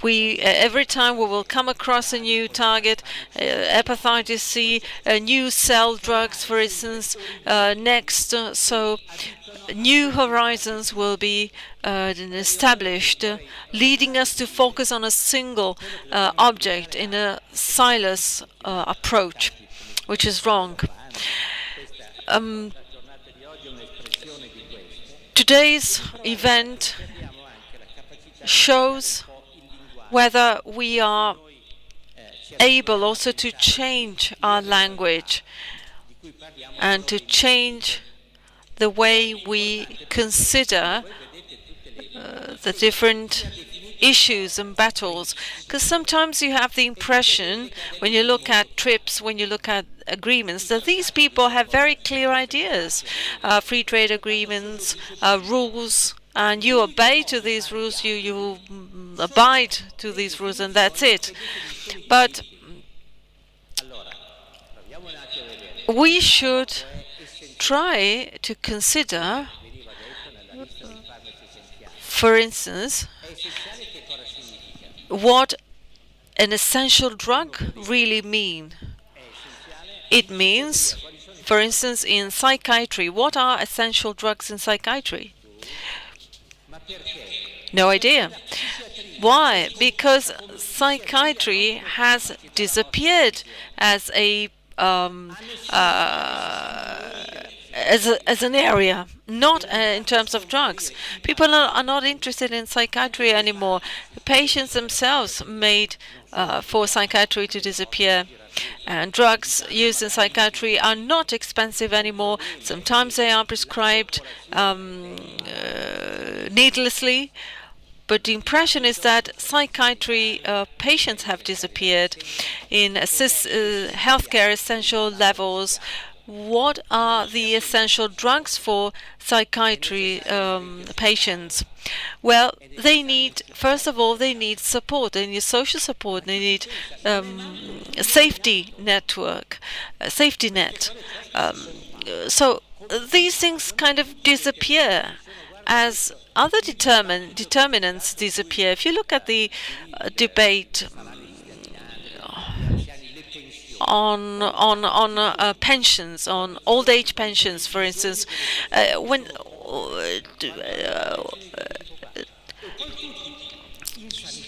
[SPEAKER 4] every time we will come across a new target, hepatitis C, new cell drugs, for instance, next. So new horizons will be established, leading us to focus on a single object in a silos approach, which is wrong. Today's event shows whether we are able also to change our language and to change the way we consider the different issues and battles. Because sometimes you have the impression, when you look at TRIPS, when you look at agreements, that these people have very clear ideas, free trade agreements, rules, and you obey to these rules, you abide to these rules, and that's it. But we should try to consider, for instance, what an essential drug really mean. It means, for instance, in psychiatry, what are essential drugs in psychiatry? No idea. Why? Because psychiatry has disappeared as a as an area, not in terms of drugs. People are not interested in psychiatry anymore. The patients themselves made for psychiatry to disappear. And drugs used in psychiatry are not expensive anymore. Sometimes they are prescribed needlessly. But the impression is that psychiatry patients have disappeared in healthcare essential levels. What are the essential drugs for psychiatry patients? Well, they need, first of all, they need support. They need social support. They need a safety network, a safety net. So these things kind of disappear as other determinants disappear. If you look at the debate on pensions, on old age pensions, for instance, when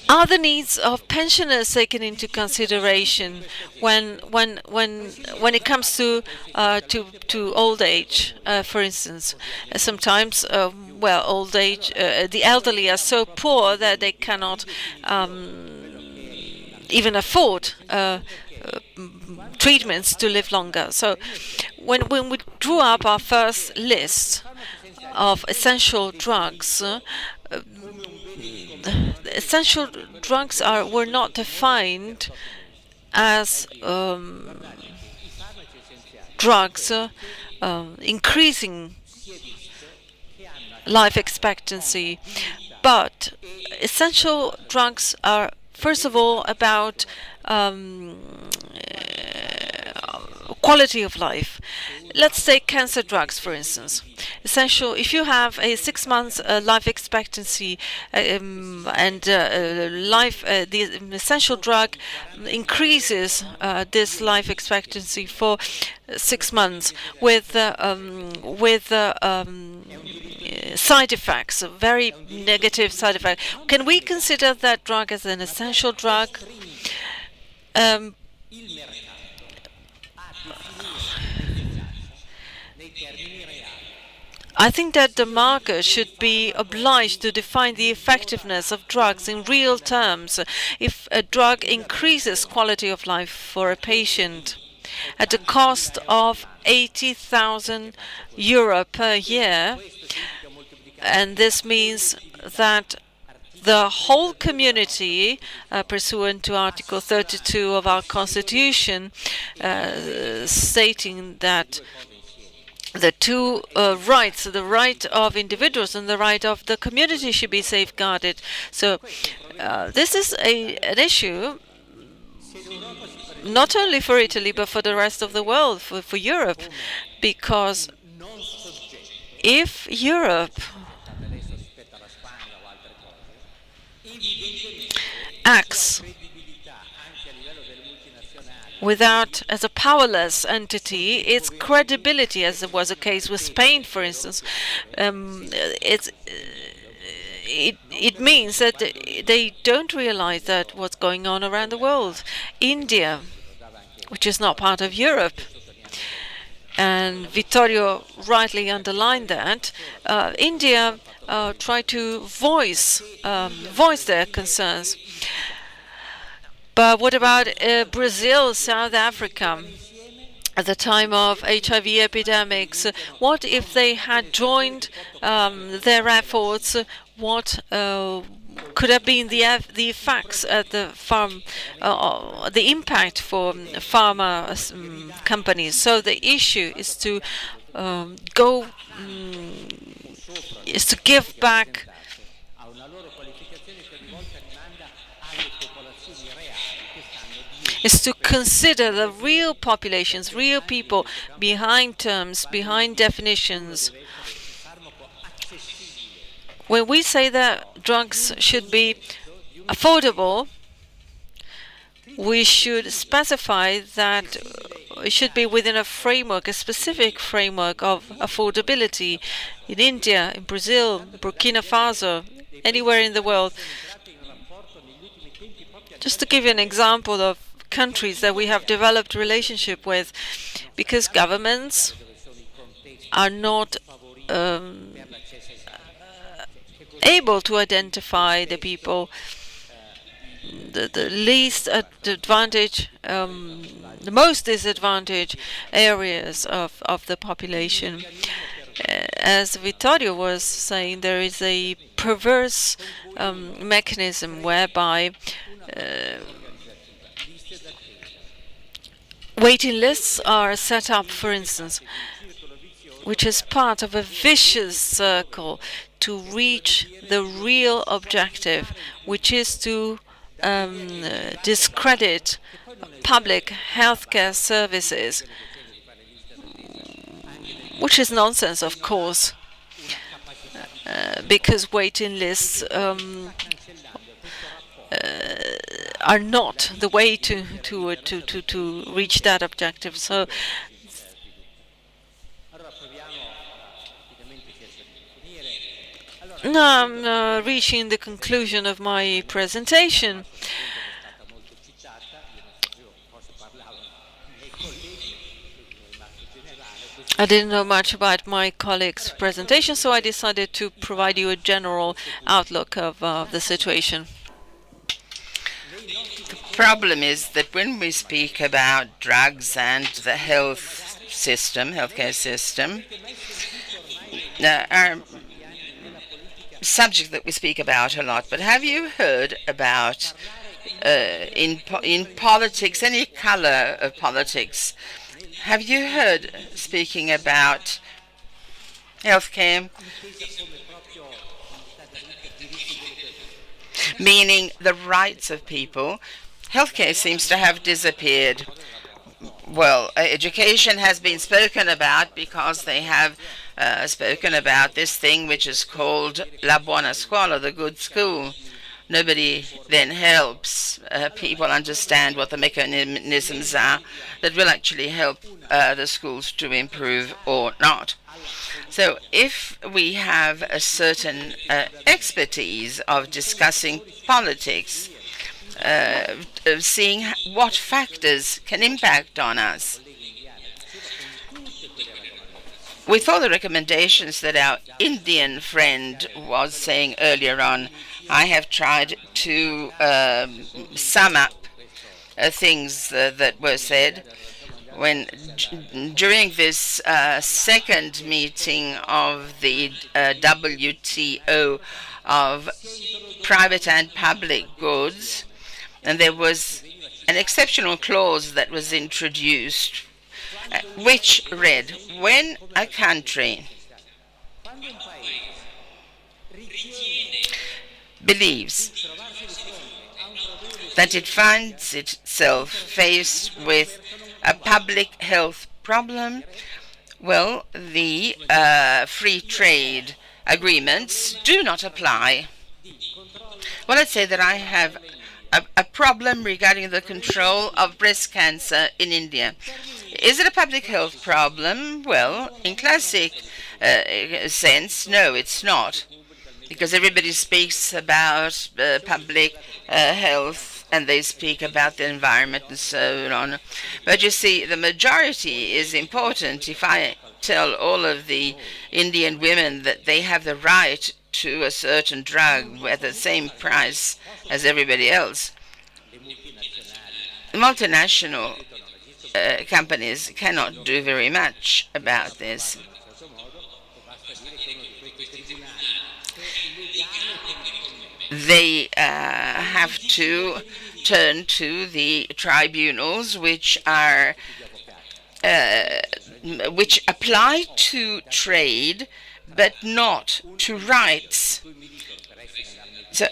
[SPEAKER 4] are the needs of pensioners taken into consideration when it comes to old age, for instance? Sometimes, well, old age, the elderly are so poor that they cannot even afford treatments to live longer. So when we drew up our first list of essential drugs, essential drugs were not defined as drugs increasing life expectancy, but essential drugs are first of all about quality of life. Let's take cancer drugs, for instance. Essential, if you have a 6 months life expectancy the essential drug increases this life expectancy for 6 months with side effects, very negative side effects. Can we consider that drug as an essential drug? I think that the market should be obliged to define the effectiveness of drugs in real terms. If a drug increases quality of life for a patient at the cost of €80,000 per year, and this means that the whole community, pursuant to Article 32 of our Constitution, stating that the two rights, the right of individuals and the right of the community, should be safeguarded. So this is an issue not only for Italy but for the rest of the world, for Europe, because if Europe acts as a powerless entity, its credibility, as it was the case with Spain, for instance, it means that they don't realize that what's going on around the world. India, which is not part of Europe, and Vittorio rightly underlined that, India tried to voice their concerns. But what about Brazil, South Africa? At the time of HIV epidemics, what if they had joined their efforts? What could have been the effects at the impact for pharma companies? So the issue is to give back is to consider the real populations, real people behind terms, behind definitions. When we say that drugs should be affordable, we should specify that it should be within a framework, a specific framework of affordability. In India, in Brazil, Burkina Faso, anywhere in the world. Just to give you an example of countries that we have developed relationship with, because governments are not able to identify the people, the least advantage, the most disadvantaged areas of the population. As Vittorio was saying, there is a perverse mechanism whereby waiting lists are set up, for instance, which is part of a vicious circle to reach the real objective, which is to discredit public healthcare services, which is nonsense, of course, because waiting lists are not the way to reach that objective. So now I'm reaching the conclusion of my presentation. I didn't know much about my colleague's presentation, so I decided to provide you a general outlook of the situation.
[SPEAKER 2] The problem is that when we speak about drugs and the healthcare system, our subject that we speak about a lot. But have you heard about in politics, any color of politics? Have you heard speaking about healthcare, meaning the rights of people? Healthcare seems to have disappeared. Well, education has been spoken about because they have spoken about this thing which is called la buona scuola, the good school. Nobody then helps people understand what the mechanisms are that will actually help the schools to improve or not. So if we have a certain expertise of discussing politics, seeing what factors can impact on us, with all the recommendations that our Indian friend was saying earlier on, I have tried to sum up things that were said when during this second meeting of the WTO of private and public goods, and there was an exceptional clause that was introduced, which read, when a country believes that it finds itself faced with a public health problem, well, the free trade agreements do not apply. Well, let's say that I have a problem regarding the control of breast cancer in India. Is it a public health problem? Well, in classic sense, no, it's not. Because everybody speaks about public health and they speak about the environment and so on. But you see, the majority is important. If I tell all of the Indian women that they have the right to a certain drug at the same price as everybody else, multinational companies cannot do very much about this. They have to turn to the tribunals which are which apply to trade but not to rights. So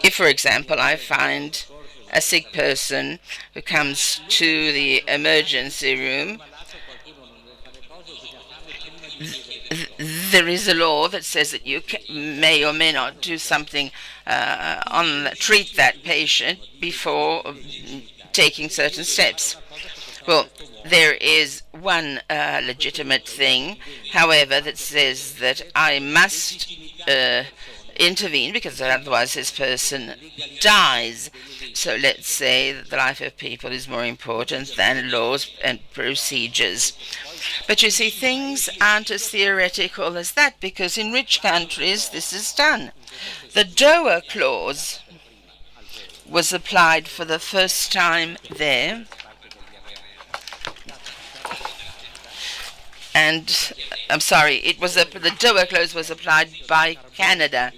[SPEAKER 2] if for example, I find a sick person who comes to the emergency room, there is a law that says that you may or may not do something treat that patient before taking certain steps. Well, there is one legitimate thing, however, that says that I must intervene because otherwise this person dies. So let's say that the life of people is more important than laws and procedures. But you see, things aren't as theoretical as that, because in rich countries this is done. The DOA clause was applied for the first time there, and I'm sorry, the DOA clause was applied by Canada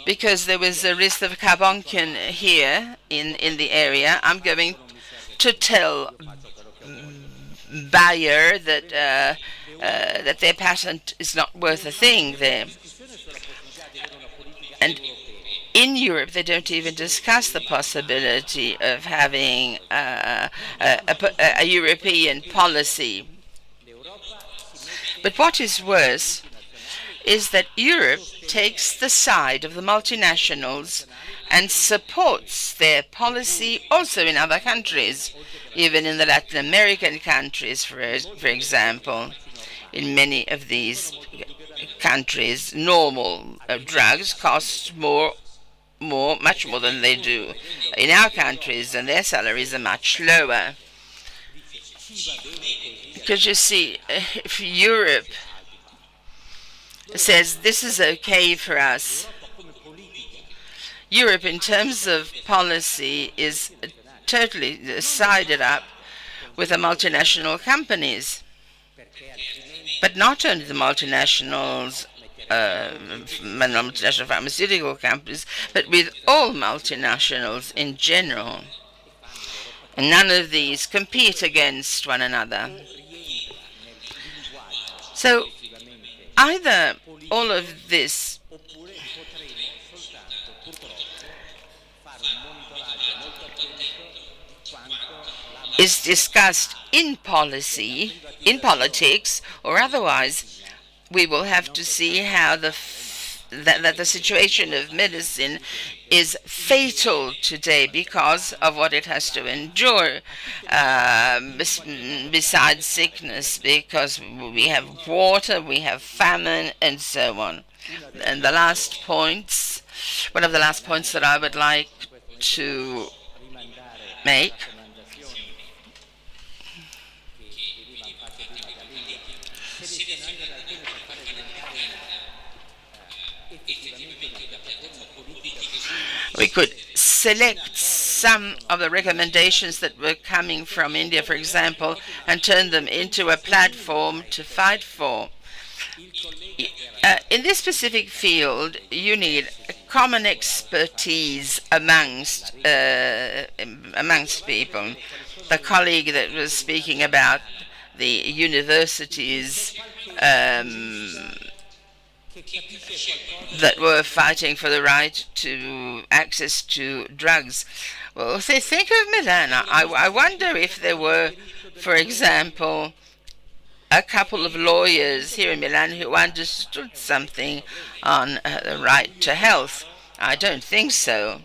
[SPEAKER 2] because there was a risk of carbuncle here in the area. I'm going to tell Bayer that that their patent is not worth a thing there. And in Europe, they don't even discuss the possibility of having a European policy. But what is worse is that Europe takes the side of the multinationals and supports their policy also in other countries, even in the Latin American countries, for example. In many of these countries, normal drugs cost much more than they do in our countries, and their salaries are much lower. Because you see, if Europe says this is okay for us, Europe in terms of policy is totally sided up with the multinational companies. But not only the multinationals, multinational pharmaceutical companies, but with all multinationals in general. And none of these compete against one another. So either all of this is discussed in policy, in politics, or otherwise we will have to see how that the situation of medicine is fatal today because of what it has to endure besides sickness, because we have water, we have famine, and so on. And the last points, one of the last points that I would like to make we could select some of the recommendations that were coming from India, for example, and turn them into a platform to fight for. In this specific field, you need a common expertise amongst people. The colleague that was speaking about the universities that were fighting for the right to access to drugs. Well, if they think of Milan, I wonder if there were, for example, a couple of lawyers here in Milan who understood something on the right to health. I don't think so.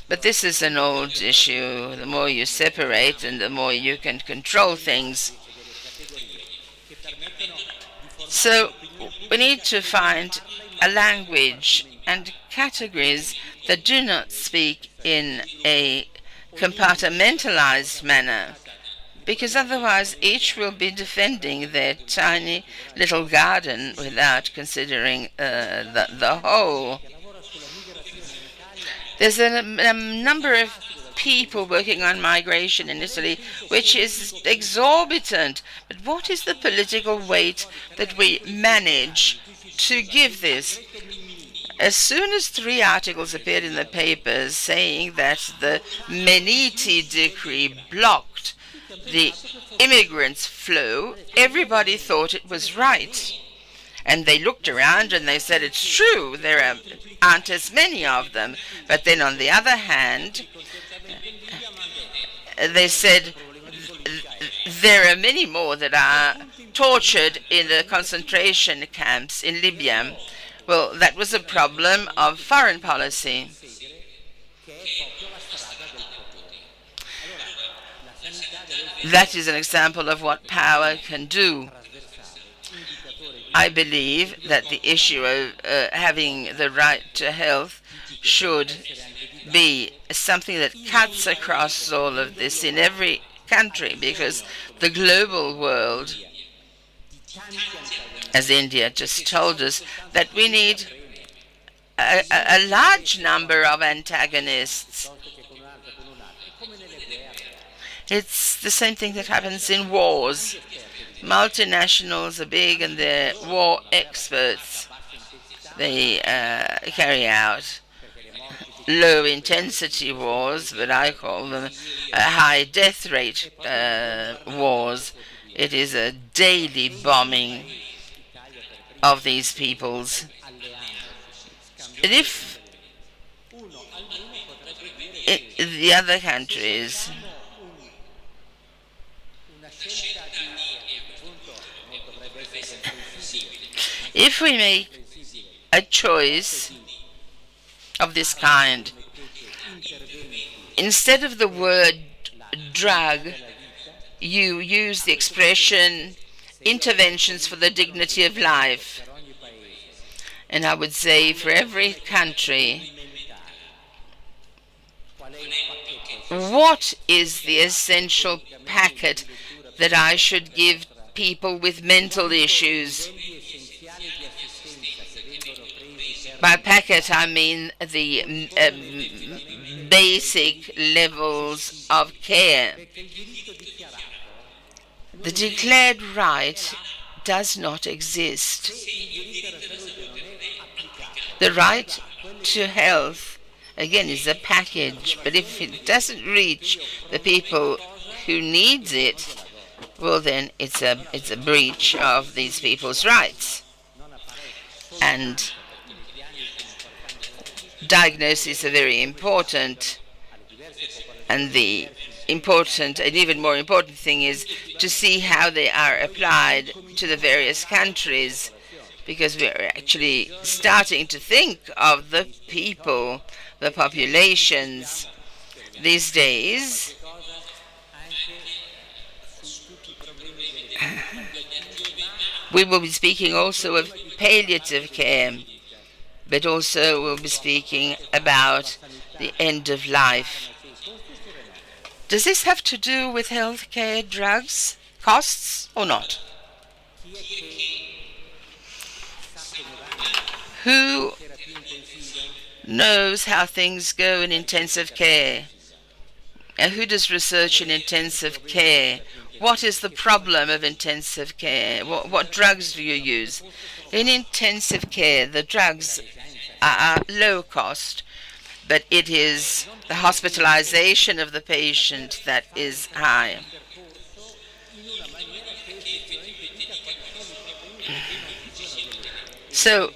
[SPEAKER 2] But this is an old issue. The more you separate and the more you can control things. So we need to find a language and categories that do not speak in a compartmentalized manner, because otherwise each will be defending their tiny little garden without considering the whole. There's a number of people working on migration in Italy, which is exorbitant. But what is the political weight that we manage to give this? As soon as 3 articles appeared in the papers saying that the Meniti decree blocked the immigrants' flow, everybody thought it was right. And they looked around and they said, it's true, aren't as many of them. But then on the other hand, they said, there are many more that are tortured in the concentration camps in Libya. Well, that was a problem of foreign policy. That is an example of what power can do. I believe that the issue of having the right to health should be something that cuts across all of this in every country, because the global world, as India just told us, that we need a large number of antagonists. It's the same thing that happens in wars. Multinationals are big and they're war experts. They carry out low-intensity wars, but I call them high death rate wars. It is a daily bombing of these peoples. And if the other countries if we make a choice of this kind, instead of the word drug, you use the expression interventions for the dignity of life. And I would say for every country, what is the essential packet that I should give people with mental issues? By packet, I mean the basic levels of care. The declared right does not exist. The right to health, again, is a package, but if it doesn't reach the people who needs it, well then it's a breach of these people's rights. And diagnoses are very important, and the important and even more important thing is to see how they are applied to the various countries, because we're actually starting to think of the people, the populations these days. We will be speaking also of palliative care, but also we'll be speaking about the end of life. Does this have to do with healthcare, drugs, costs, or not? Who knows how things go in intensive care? And who does research in intensive care? What is the problem of intensive care? What drugs do you use? In intensive care, the drugs are low cost, but it is the hospitalization of the patient that is high. So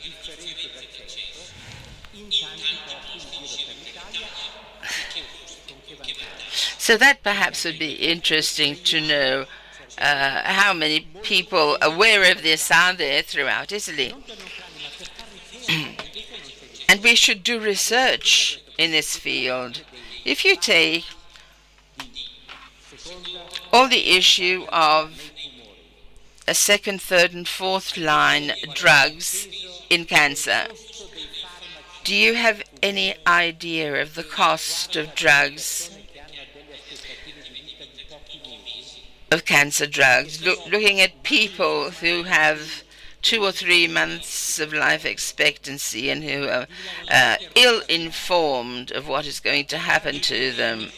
[SPEAKER 2] that perhaps would be interesting to know how many people aware of this are there throughout Italy. And we should do research in this field. If you take all the issue of a second, third, and fourth line drugs in cancer, do you have any idea of the cost of drugs, of cancer drugs? Looking at people who have 2 or 3 months of life expectancy and who are ill-informed of what is going to happen to them.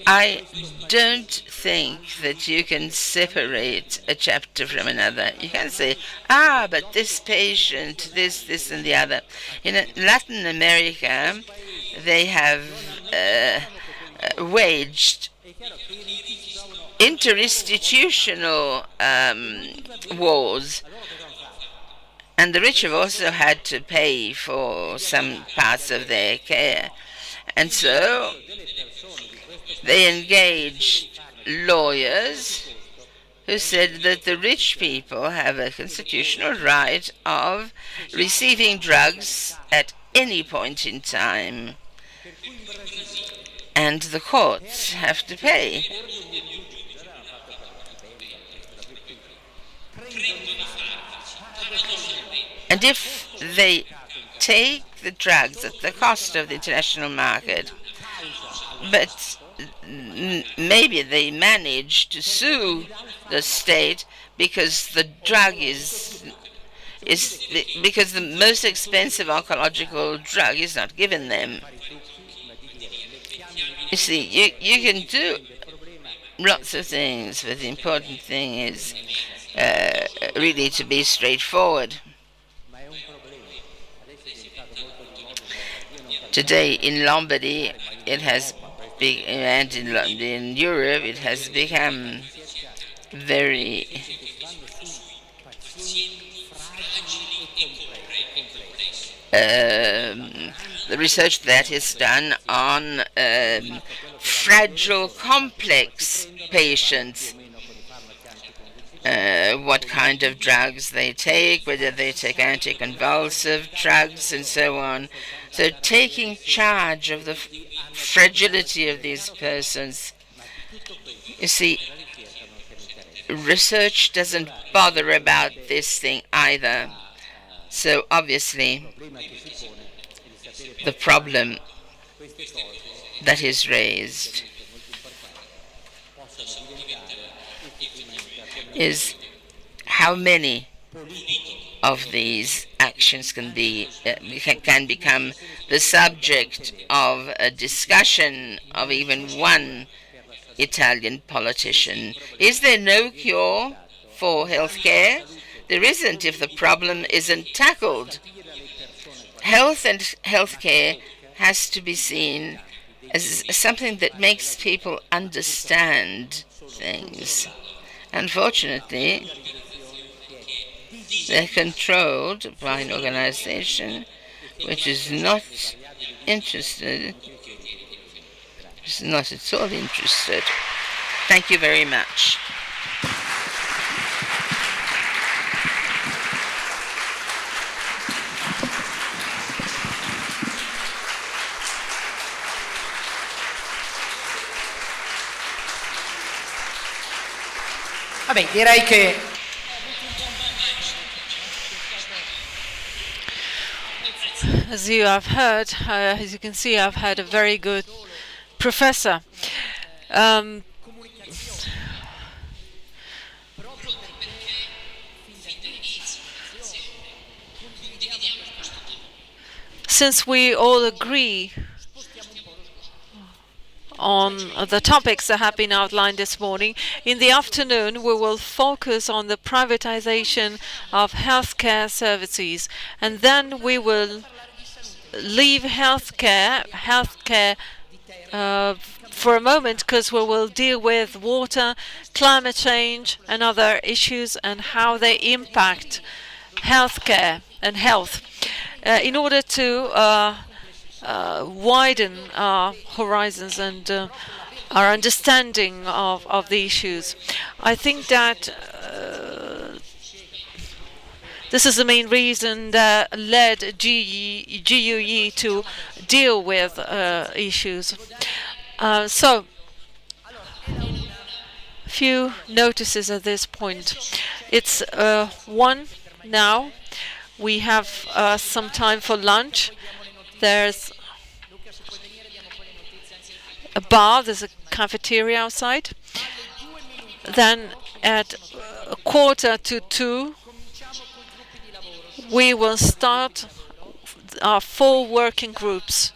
[SPEAKER 2] I don't think that you can separate a chapter from another. You can say, but this patient, this, and the other. In Latin America, they have waged interinstitutional wars. And the rich have also had to pay for some parts of their care. And so they engaged lawyers who said that the rich people have a constitutional right of receiving drugs at any point in time. And the courts have to pay. And if they take the drugs at the cost of the international market, but maybe they manage to sue the state because the drug is because the most expensive oncological drug is not given them. You see, you can do lots of things, but the important thing is really to be straightforward. Today in Lombardy, it has and in Europe, it has become very the research that is done on fragile, complex patients, what kind of drugs they take, whether they take anticonvulsive drugs, and so on. So taking charge of the fragility of these persons. You see, research doesn't bother about this thing either. So obviously, the problem that is raised is how many of these actions can become the subject of a discussion of even one Italian politician. Is there no cure for healthcare? There isn't if the problem isn't tackled. Health and healthcare has to be seen as something that makes people understand things. Unfortunately, they're controlled by an organization which is not interested, is not at all interested. Thank you very much.
[SPEAKER 1] Vabbè, direi che
[SPEAKER 4] as you have heard, as you can see, I've had a very good professor. Since we all agree on the topics that have been outlined this morning, in the afternoon we will focus on the privatization of healthcare services, and then we will leave healthcare for a moment, because we will deal with water, climate change and other issues and how they impact healthcare and health, in order to widen our horizons and our understanding of the issues. I think that this is the main reason that led GUE to deal with issues. So, a few notices at this point. It's 1 now. We have some time for lunch. There's a bar, there's a cafeteria outside. Then at 1:45, we will start our 4 working groups.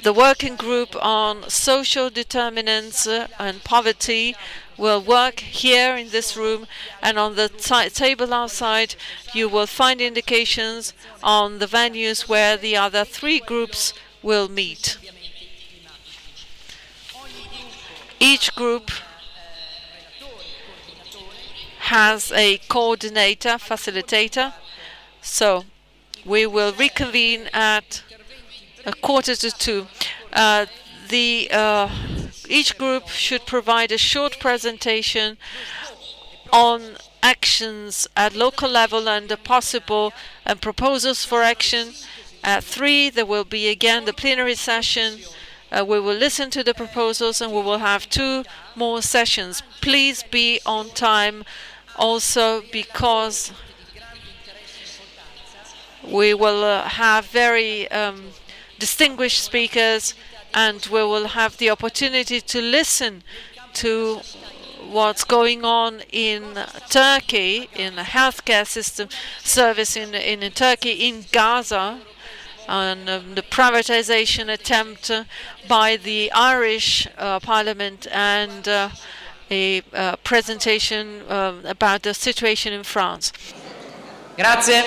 [SPEAKER 4] The working group on social determinants and poverty will work here in this room, and on the table outside you will find indications on the venues where the other 3 groups will meet. Each group has a coordinator, facilitator. So we will reconvene at 1:45. Each group should provide a short presentation on actions at local level and the possible proposals for action. At 3, there will be again the plenary session. We will listen to the proposals and we will have 2 more sessions. Please be on time also, because we will have very distinguished speakers, and we will have the opportunity to listen to what's going on in Turkey, in the healthcare system service in Turkey, in Gaza, and the privatization attempt by the Irish Parliament, and a presentation about the situation in France.
[SPEAKER 1] Grazie.